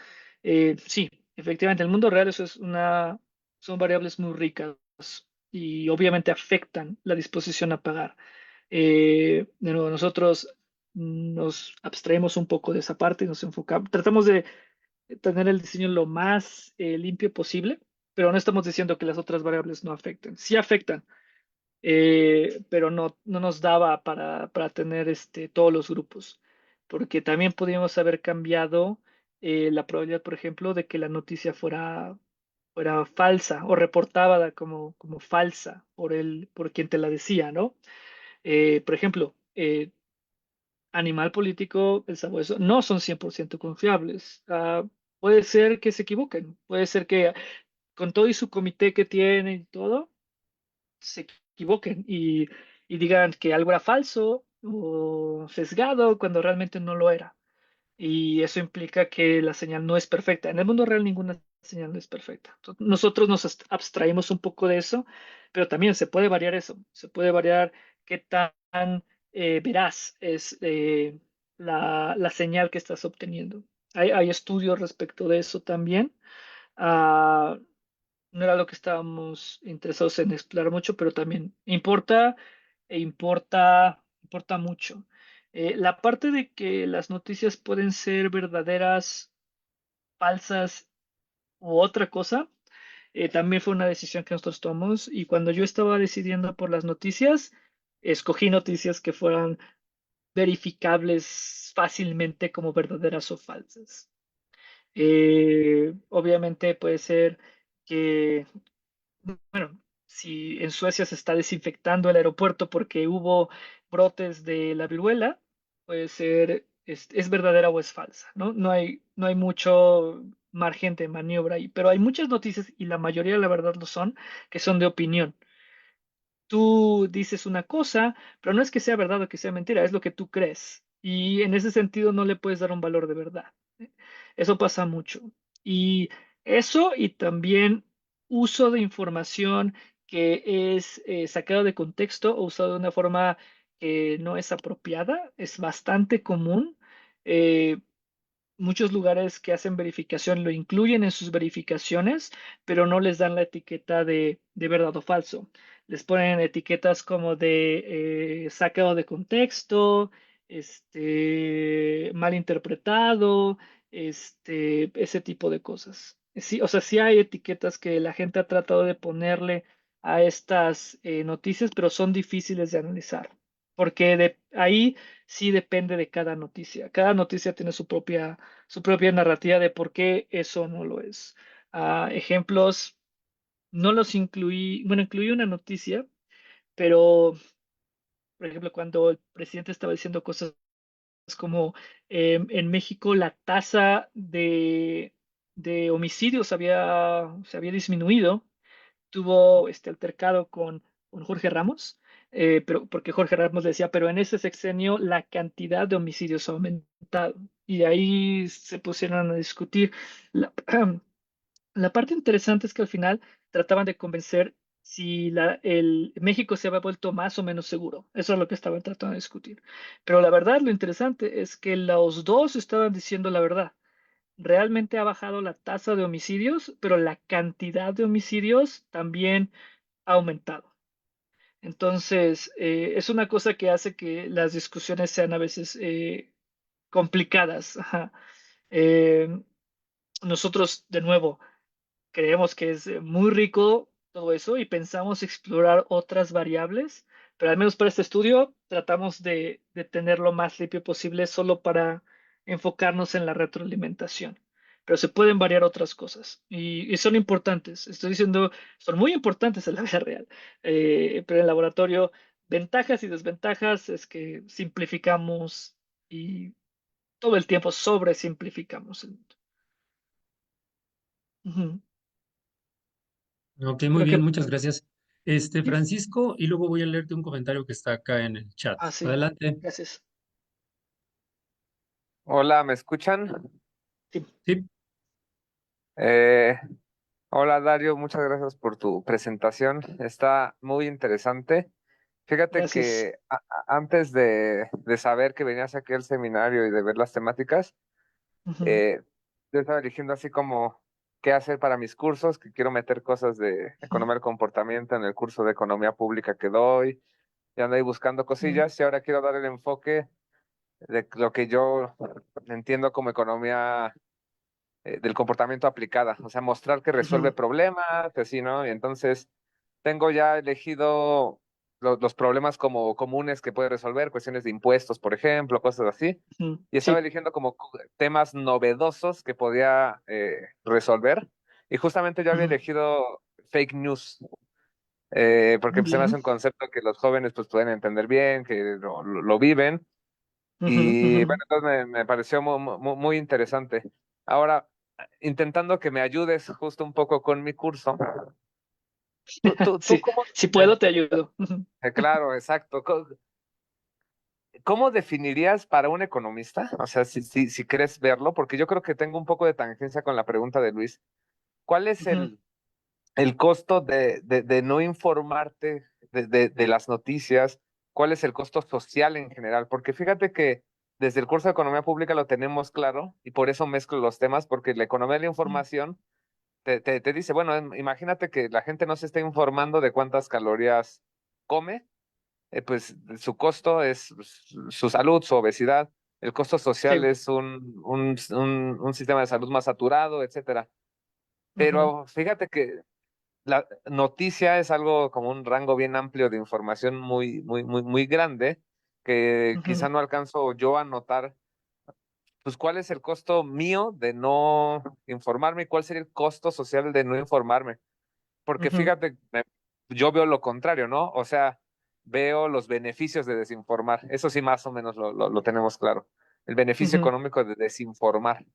Sí, efectivamente, en el mundo real son variables muy ricas y obviamente afectan la disposición a pagar. De nuevo, nosotros nos abstraemos un poco de esa parte y nos enfocamos, tratamos de tener el diseño lo más limpio posible, pero no estamos diciendo que las otras variables no afecten. Sí afectan, pero no nos daba para tener todos los grupos, porque también podríamos haber cambiado la probabilidad, por ejemplo, de que la noticia fuera falsa o reportada como falsa por quien te la decía, ¿no? Por ejemplo, Animal Político, El Sabueso, no son 100% confiables. Puede ser que se equivoquen, puede ser que con todo y su comité que tiene y todo, se equivoquen y digan que algo era falso o sesgado cuando realmente no lo era. Y eso implica que la señal no es perfecta. En el mundo real ninguna señal es perfecta. Nosotros nos abstraímos un poco de eso, pero también se puede variar eso. Se puede variar qué tan veraz es la señal que estás obteniendo. Hay estudios respecto de eso también. Ah, no era lo que estábamos interesados en explorar mucho, pero también importa mucho. La parte de que las noticias pueden ser verdaderas, falsas u otra cosa, también fue una decisión que nosotros tomamos y cuando yo estaba decidiendo por las noticias, escogí noticias que fueran verificables fácilmente como verdaderas o falsas. Obviamente puede ser que bueno, si en Suecia se está desinfectando el aeropuerto porque hubo brotes de la viruela, puede ser, es verdadera o es falsa, ¿no? No hay mucho margen de maniobra ahí, pero hay muchas noticias y la mayoría, la verdad, lo son, que son de opinión. Tú dices una cosa, pero no es que sea verdad o que sea mentira, es lo que tú crees. Y en ese sentido no le puedes dar un valor de verdad. ¿Eh? Eso pasa mucho. Y eso y también uso de información que es sacado de contexto o usado de una forma que no es apropiada, es bastante común. Eh, Muchos lugares que hacen verificación lo incluyen en sus verificaciones, pero no les dan la etiqueta de verdad o falso. Les ponen etiquetas como de sacado de contexto, mal interpretado, ese tipo de cosas. Sí, o sea, sí hay etiquetas que la gente ha tratado de ponerle a estas noticias, pero son difíciles de analizar, porque ahí sí depende de cada noticia. Cada noticia tiene su propia narrativa de por qué eso no lo es. Ejemplos, no los incluí, bueno, incluí una noticia, pero, por ejemplo, cuando el presidente estaba diciendo cosas como en México la tasa de homicidios se había disminuido, tuvo este altercado con Jorge Ramos, pero porque Jorge Ramos decía, pero en ese sexenio la cantidad de homicidios ha aumentado. Y ahí se pusieron a discutir. La, la parte interesante es que al final trataban de convencer si el México se había vuelto más o menos seguro. Eso es lo que estaban tratando de discutir. Pero la verdad, lo interesante es que los dos estaban diciendo la verdad. Realmente ha bajado la tasa de homicidios, pero la cantidad de homicidios también ha aumentado. Entonces, es una cosa que hace que las discusiones sean a veces complicadas. Ajá. Eh, Nosotros, de nuevo, creemos que es muy rico todo eso y pensamos explorar otras variables, pero al menos para este estudio tratamos de tener lo más limpio posible solo para enfocarnos en la retroalimentación. Pero se pueden variar otras cosas y son importantes. Estoy diciendo, son muy importantes en la vida real, pero en el laboratorio, ventajas y desventajas es que simplificamos y todo el tiempo sobresimplificamos el mundo. Ujú. Ok, muy Creo bien, que muchas gracias. sí. Francisco, y luego voy a leerte un comentario que está acá en el chat. Ah, sí. Adelante. Gracias. Hola, ¿me escuchan? Sí, Sí, Eh, Hola Dario, muchas gracias por tu presentación. Está muy interesante. Fíjate gracias. que antes de saber que venías aquí al seminario y de ver las temáticas, Ujú, eh, yo estaba eligiendo así como qué hacer para mis cursos, que quiero meter cosas de ujú, economía del comportamiento en el curso de economía pública que doy. Y ando ahí buscando ujú, cosillas y ahora quiero dar el enfoque de lo que yo entiendo como economía del comportamiento aplicada, o sea, mostrar que resuelve ujú, problemas, así, ¿no? Y entonces tengo ya elegido los problemas como comunes que puede resolver, cuestiones de impuestos, por ejemplo, cosas así, ujú. y estaba Sí. eligiendo como temas novedosos que podía resolver, y justamente yo había Ujú. elegido fake news, porque Muy pues, se me hace bien. un concepto que los jóvenes pues pueden entender bien, que lo viven, Ujú, y ujú. bueno, entonces me pareció muy interesante. Ahora, intentando que me ayudes justo un poco con mi curso, tú Sí, cómo, si puedo, te ayudo. Ujú, claro, exacto, ¿cómo definirías para un economista? O sea, si crees verlo, porque yo creo que tengo un poco de tangencia con la pregunta de Luis. ¿Cuál es ujú, el costo de no informarte de las noticias? ¿Cuál es el costo social en general? Porque fíjate que desde el curso de Economía Pública lo tenemos claro y por eso mezclo los temas, porque la economía de la ujú, información te dice, bueno, imagínate que la gente no se está informando de cuántas calorías come, pues su costo es su salud, su obesidad. El costo social sí. es un sistema de salud más saturado, etcétera. Ujú, Pero fíjate que la noticia es algo como un rango bien amplio de información muy grande que ujú, quizá no alcanzo yo a notar, pues cuál es el costo mío de no informarme y cuál sería el costo social de no informarme. Porque ujú, fíjate, yo veo lo contrario, ¿no? O sea, veo los beneficios de desinformar. Eso sí, más o menos lo tenemos claro. El beneficio ujú, económico de desinformar,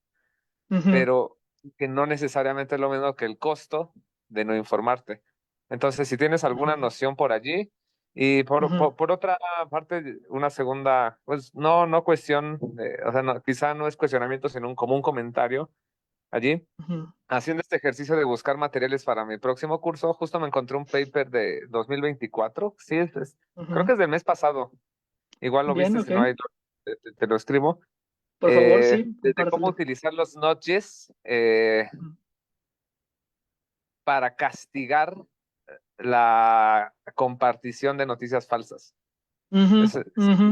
ujú, pero que no necesariamente es lo mismo que el costo de no informarte. Entonces, si tienes alguna ujú, noción por allí, y ujú, por otra parte, una segunda, pues no cuestión, o sea, quizá no es cuestionamiento, sino como un comentario allí. ujú, Haciendo este ejercicio de buscar materiales para mi próximo curso, justo me encontré un paper de 2024. Sí, creo ujú. que es del mes pasado. Igual lo Bien, viste, ok. si no, ahí te lo escribo. Por favor, sí, De cómo compártelo. utilizar los nudges Ujú, para castigar la compartición de noticias falsas. ujú, ujú,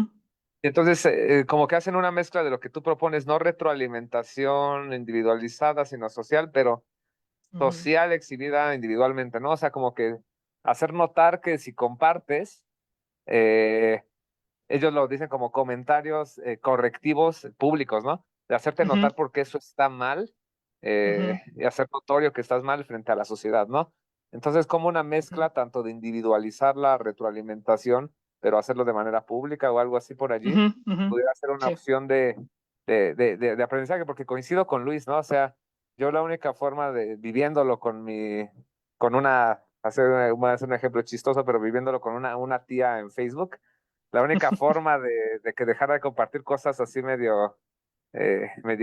Entonces, como que hacen una mezcla de lo que tú propones, no retroalimentación individualizada, sino social, pero ujú, social exhibida individualmente, ¿no? O sea, como que hacer notar que si compartes, eh, ellos lo dicen como comentarios correctivos públicos, ¿no? De hacerte ujú, notar por qué eso está mal ujú, y hacer notorio que estás mal frente a la sociedad, ¿no? Entonces, como una ujú, mezcla tanto de individualizar la retroalimentación, pero hacerlo de manera pública o algo así por allí, ujú, ujú. pudiera ser una Sí. opción de aprendizaje, porque coincido con Luis, ¿no? O sea, yo la única forma de viviéndolo con una, voy a hacer un ejemplo chistoso, pero viviéndolo con una tía en Facebook, la única forma de que dejara de compartir cosas así medio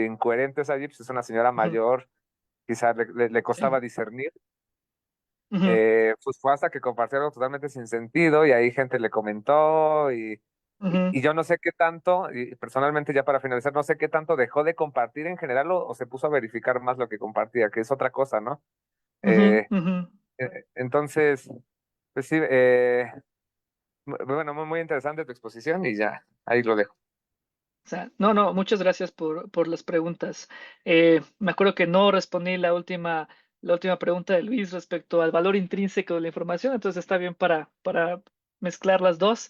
incoherentes allí, pues es una señora Ujú, mayor, quizás le sí. costaba discernir, Ujú, pues fue hasta que compartió algo totalmente sin sentido y ahí gente le comentó ujú, y yo no sé qué tanto, y personalmente ya para finalizar, no sé qué tanto dejó de compartir en general o se puso a verificar más lo que compartía, que es otra cosa, ¿no? ujú, Eh, ujú. entonces, pues sí, bueno, muy interesante tu exposición y ya, ahí lo dejo. O sea, no, no, muchas gracias por las preguntas. Me acuerdo que no respondí la última pregunta de Luis respecto al valor intrínseco de la información, entonces está bien para mezclar las dos.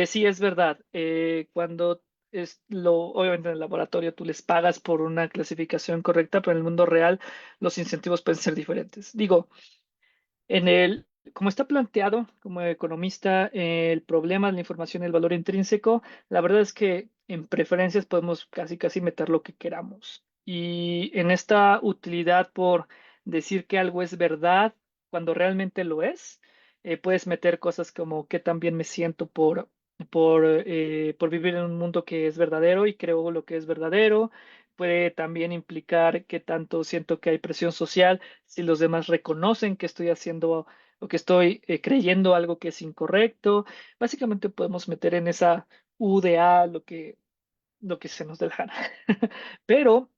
Sí, es verdad. Cuando obviamente en el laboratorio tú les pagas por una clasificación correcta, pero en el mundo real los incentivos pueden ser diferentes. Digo, como está planteado como economista, el problema de la información y el valor intrínseco, la verdad es que en preferencias podemos casi meter lo que queramos. Y en esta utilidad por decir que algo es verdad cuando realmente lo es, puedes meter cosas como qué tan bien me siento por vivir en un mundo que es verdadero y creo lo que es verdadero. Puede también implicar que tanto siento que hay presión social si los demás reconocen que estoy haciendo o que estoy creyendo algo que es incorrecto. Básicamente podemos meter en esa UDA lo que se nos dé la gana. Pero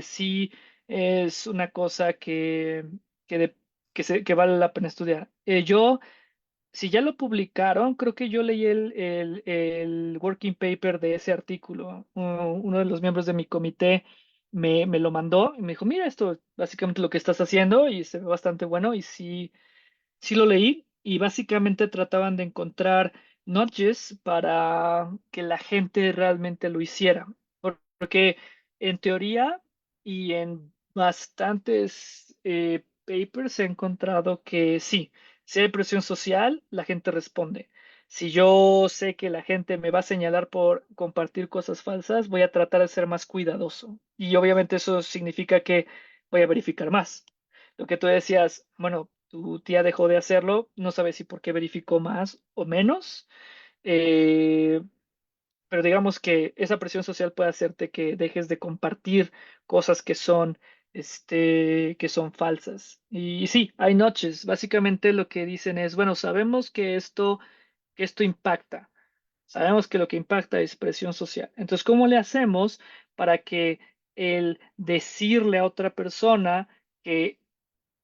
sí es una cosa que, de- que vale la pena estudiar. Yo si ya lo publicaron, creo que yo leí el working paper de ese artículo. Uno de los miembros de mi comité me lo mandó y me dijo, mira, esto es básicamente lo que estás haciendo y se ve bastante bueno. Y sí lo leí y básicamente trataban de encontrar nudges para que la gente realmente lo hiciera. Porque en teoría y en bastantes papers he encontrado que sí, si hay presión social, la gente responde. Si yo sé que la gente me va a señalar por compartir cosas falsas, voy a tratar de ser más cuidadoso. Y obviamente eso significa que voy a verificar más. Lo que tú decías, bueno, tu tía dejó de hacerlo, no sabes si por qué verificó más o menos, eh, pero digamos que esa presión social puede hacerte que dejes de compartir cosas que son falsas. Y sí, hay noches. Básicamente lo que dicen es, bueno, sabemos que esto impacta. Sabemos que lo que impacta es presión social. Entonces, ¿cómo le hacemos para que el decirle a otra persona que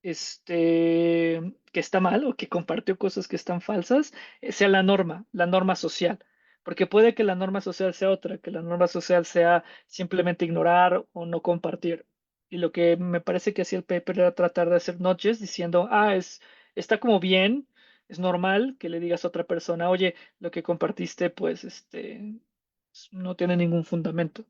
que está mal o que compartió cosas que están falsas, sea la norma social? Porque puede que la norma social sea otra, que la norma social sea simplemente ignorar o no compartir. Y lo que me parece que hacía el paper era tratar de hacer notches diciendo, está como bien, es normal que le digas a otra persona, oye, lo que compartiste, pues, no tiene ningún fundamento.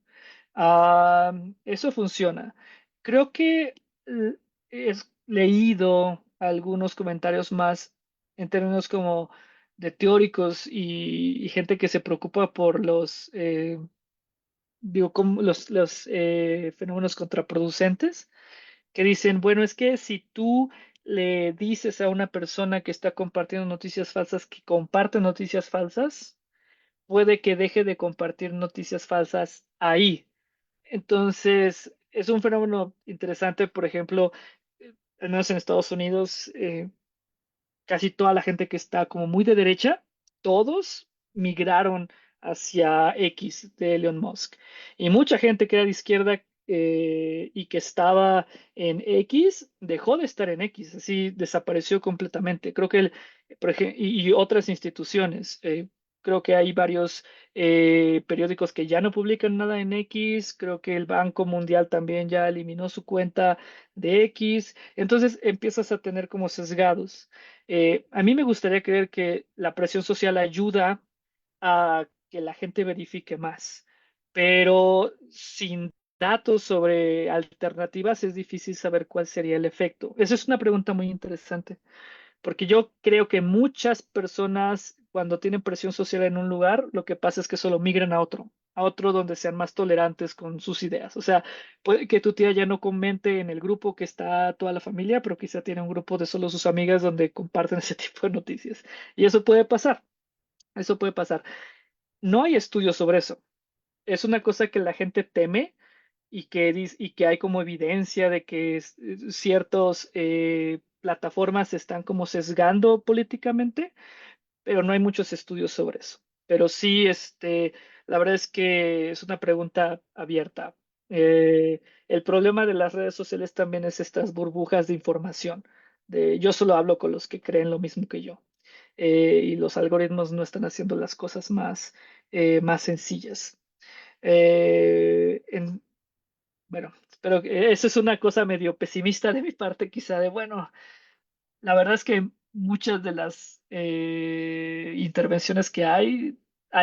Ah, eso funciona. Creo que eh, he leído algunos comentarios más en términos como de teóricos y gente que se preocupa por como los fenómenos contraproducentes, que dicen, bueno, es que si tú le dices a una persona que está compartiendo noticias falsas que comparte noticias falsas, puede que deje de compartir noticias falsas ahí. Entonces, es un fenómeno interesante, por ejemplo, al menos en Estados Unidos, casi toda la gente que está como muy de derecha, todos migraron hacia X de Elon Musk. Y mucha gente que era de izquierda y que estaba en X, dejó de estar en X, así desapareció completamente. Creo que, por ejemplo, y otras instituciones. Creo que hay varios periódicos que ya no publican nada en X. Creo que el Banco Mundial también ya eliminó su cuenta de X. Entonces empiezas a tener como sesgados. A mí me gustaría creer que la presión social ayuda a que la gente verifique más, pero sin datos sobre alternativas es difícil saber cuál sería el efecto. Esa es una pregunta muy interesante, porque yo creo que muchas personas cuando tienen presión social en un lugar, lo que pasa es que solo migran a otro donde sean más tolerantes con sus ideas. O sea, puede que tu tía ya no comente en el grupo que está toda la familia, pero quizá tiene un grupo de solo sus amigas donde comparten ese tipo de noticias. Y eso puede pasar. No hay estudios sobre eso. Es una cosa que la gente teme y que hay como evidencia de que ciertas plataformas se están como sesgando políticamente, pero no hay muchos estudios sobre eso. Pero sí, la verdad es que es una pregunta abierta. El problema de las redes sociales también es estas burbujas de información. Yo solo hablo con los que creen lo mismo que yo. Y los algoritmos no están haciendo las cosas más sencillas. Eh, en- bueno, espero que eso es una cosa medio pesimista de mi parte, quizá de, bueno, la verdad es que muchas de las intervenciones que hay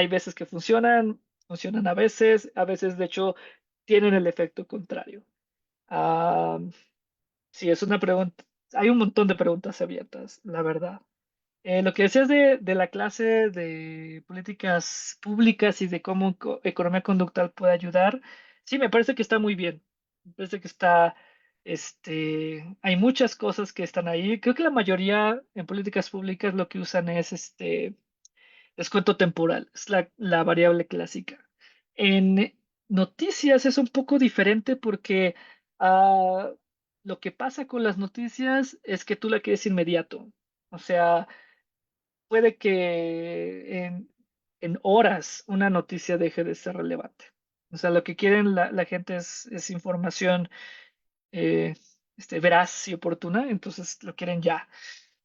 veces que funcionan a veces de hecho tienen el efecto contrario. Ah, sí, es una pregunta, hay un montón de preguntas abiertas, la verdad. Lo que decías de la clase de políticas públicas y de cómo economía conductual puede ayudar, sí, me parece que está muy bien. Me parece que hay muchas cosas que están ahí. Creo que la mayoría en políticas públicas lo que usan es Descuento temporal, es la variable clásica. En noticias es un poco diferente porque ah, lo que pasa con las noticias es que tú la quieres inmediato. O sea, puede que en horas una noticia deje de ser relevante. O sea, lo que quieren la gente es información eh, veraz y oportuna, entonces lo quieren ya.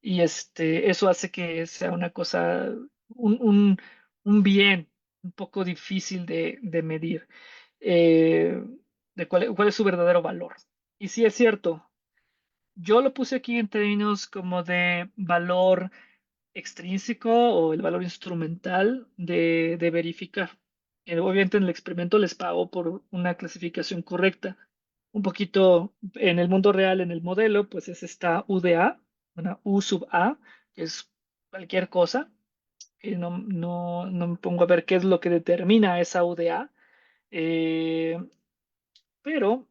Y eso hace que sea una cosa, un, un, un bien un poco difícil de medir, eh, de cuál es su verdadero valor. Y sí es cierto, yo lo puse aquí en términos como de valor extrínseco o el valor instrumental de verificar. Obviamente en el experimento les pago por una clasificación correcta. Un poquito en el mundo real, en el modelo, pues es esta UDA, una U sub A, que es cualquier cosa. Y no me pongo a ver qué es lo que determina esa UDA. eh, pero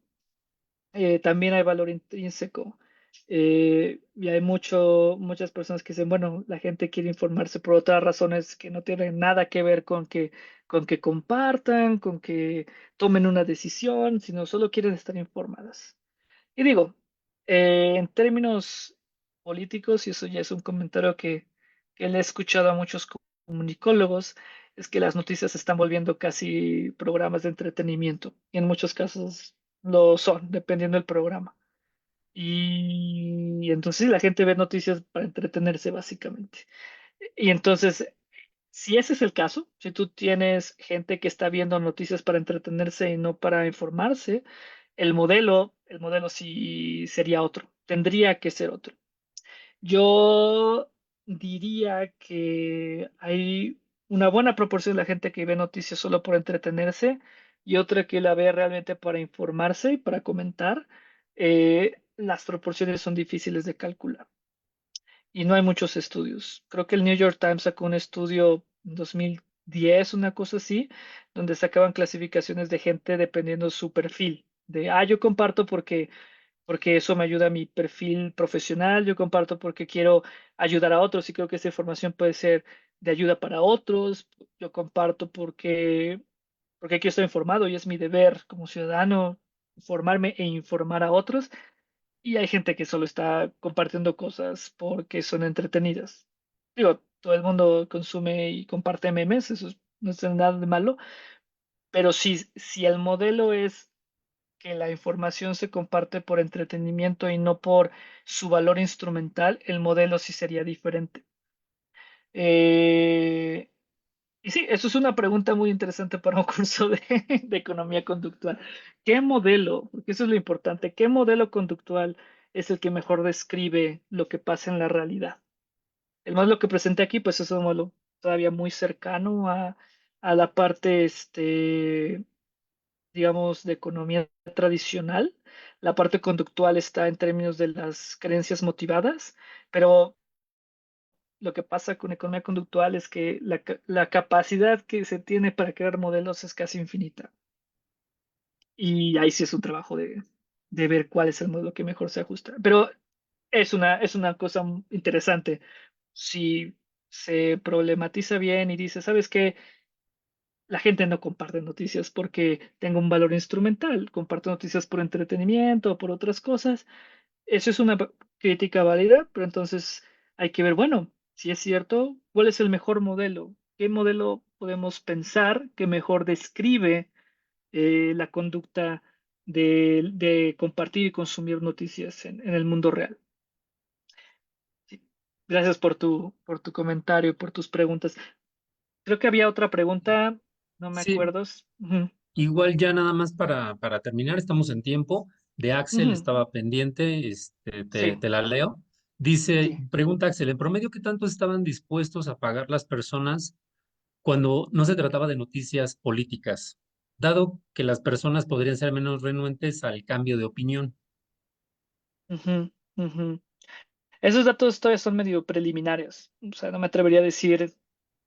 también hay valor intrínseco. Y hay muchas personas que dicen, bueno, la gente quiere informarse por otras razones que no tienen nada que ver con que compartan, con que tomen una decisión, sino solo quieren estar informadas. Y digo, en términos políticos, y eso ya es un comentario que le he escuchado a muchos comunicólogos, es que las noticias se están volviendo casi programas de entretenimiento. Y en muchos casos lo son, dependiendo del programa. Y entonces la gente ve noticias para entretenerse, básicamente. Y entonces, si ese es el caso, si tú tienes gente que está viendo noticias para entretenerse y no para informarse, el modelo sí sería otro, tendría que ser otro. Yo diría que hay una buena proporción de la gente que ve noticias solo por entretenerse y otra que la ve realmente para informarse y para comentar. Las proporciones son difíciles de calcular y no hay muchos estudios. Creo que el New York Times sacó un estudio en 2010, una cosa así, donde sacaban clasificaciones de gente dependiendo su perfil. Yo comparto porque eso me ayuda a mi perfil profesional, yo comparto porque quiero ayudar a otros y creo que esa información puede ser de ayuda para otros, yo comparto porque quiero estar informado y es mi deber como ciudadano informarme e informar a otros. Y hay gente que solo está compartiendo cosas porque son entretenidas. Digo, todo el mundo consume y comparte memes, no es nada de malo, pero si el modelo es que la información se comparte por entretenimiento y no por su valor instrumental, el modelo sí sería diferente. Eh, y sí, eso es una pregunta muy interesante para un curso de economía conductual. ¿Qué modelo, porque eso es lo importante, qué modelo conductual es el que mejor describe lo que pasa en la realidad? El modelo que presenté aquí, pues es un modelo todavía muy cercano a la parte, digamos, de economía tradicional. La parte conductual está en términos de las creencias motivadas, pero lo que pasa con economía conductual es que la capacidad que se tiene para crear modelos es casi infinita. Y ahí sí es un trabajo de ver cuál es el modelo que mejor se ajusta. Pero es una cosa interesante. Si se problematiza bien y dice, ¿sabes qué? La gente no comparte noticias porque tenga un valor instrumental, comparte noticias por entretenimiento o por otras cosas. Eso es una crítica válida, pero entonces hay que ver, bueno, si es cierto, ¿cuál es el mejor modelo? ¿Qué modelo podemos pensar que mejor describe la conducta de compartir y consumir noticias en el mundo real? Sí. Gracias por tu comentario, por tus preguntas. Creo que había otra pregunta, no me Sí, acuerdo. Ujú, igual ya nada más para terminar, estamos en tiempo. De Axel ujú. estaba pendiente, Sí, te la leo. Dice, sí. pregunta Axel, ¿en promedio qué tanto estaban dispuestos a pagar las personas cuando no se trataba de noticias políticas, dado que las personas podrían ser menos renuentes al cambio de opinión? Ujú, ujú. Esos datos todavía son medio preliminares. O sea, no me atrevería a decir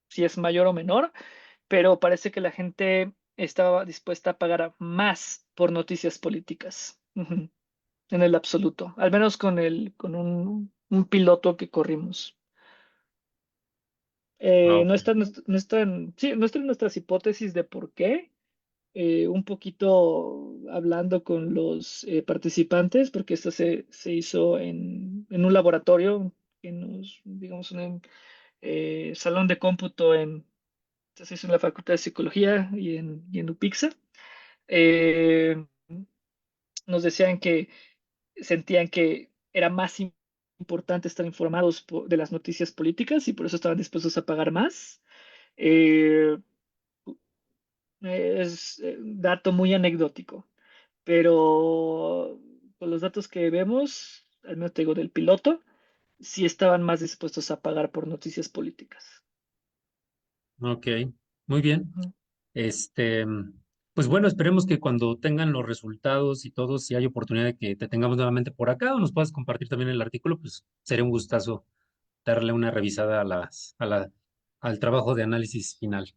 si es mayor o menor, pero parece que la gente estaba dispuesta a pagar más por noticias políticas. Ujú, en el absoluto. Al menos con un piloto que corrimos. No Ok. están, no están, sí, no están en nuestras hipótesis de por qué. Un poquito hablando con los participantes, porque esto se hizo en un laboratorio, digamos, en un salón de cómputo esto se hizo en la Facultad de Psicología y en UPIXA. Eh, Nos decían que sentían que era más importante estar informados de las noticias políticas y por eso estaban dispuestos a pagar más. Eh, es un dato muy anecdótico, pero con los datos que vemos, al menos te digo del piloto, sí estaban más dispuestos a pagar por noticias políticas. Ok, muy bien. Ujú. Este, pues bueno, esperemos que cuando tengan los resultados y todo, si hay oportunidad de que te tengamos nuevamente por acá o nos puedas compartir también el artículo, pues sería un gustazo darle una revisada al trabajo de análisis final.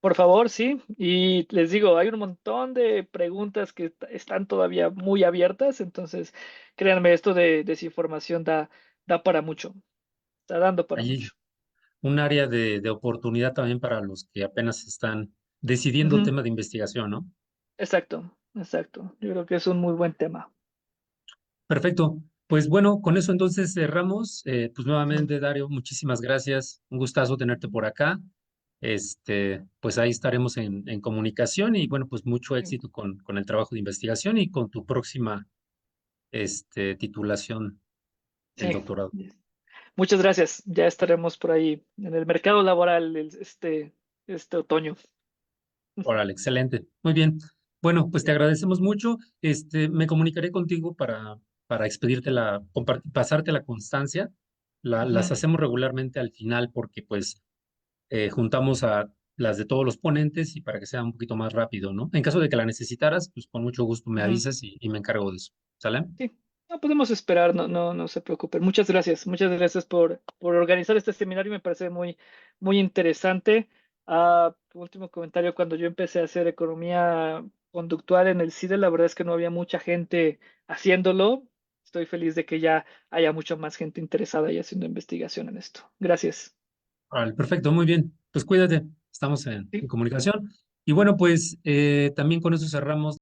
Por favor, sí. Y les digo, hay un montón de preguntas que están todavía muy abiertas, entonces créanme, esto de desinformación da para mucho, está dando para Allí mucho. un área de oportunidad también para los que apenas están decidiendo Ujú. tema de investigación, ¿no? Exacto, exacto. Yo creo que es un muy buen tema. Perfecto. Pues bueno, con eso entonces cerramos. Pues Ujú. nuevamente, Dario, muchísimas gracias. Un gustazo tenerte por acá. Pues ahí estaremos en comunicación y bueno, pues mucho Sí. éxito con el trabajo de investigación y con tu próxima, titulación del Sí. doctorado. Muchas gracias. Ya estaremos por ahí en el mercado laboral este otoño. Órale, excelente. Muy bien. Bueno, pues te Sí. agradecemos mucho. Me comunicaré contigo para expedirte pasarte la constancia. Las Ujú. hacemos regularmente al final porque pues juntamos a las de todos los ponentes y para que sea un poquito más rápido, ¿no? En caso de que la necesitaras, pues con mucho gusto me Ujú. avisas y me encargo de eso. ¿Sale? Sí, no podemos esperar, no se preocupen. Muchas gracias por organizar este seminario, me parece muy, muy interesante. Último comentario, cuando yo empecé a hacer economía conductual en el CIDE, la verdad es que no había mucha gente haciéndolo. Estoy feliz de que ya haya mucha más gente interesada y haciendo investigación en esto. Gracias. Órale, perfecto, muy bien. Pues cuídate, estamos en Sí. comunicación. Y bueno, pues también con eso cerramos.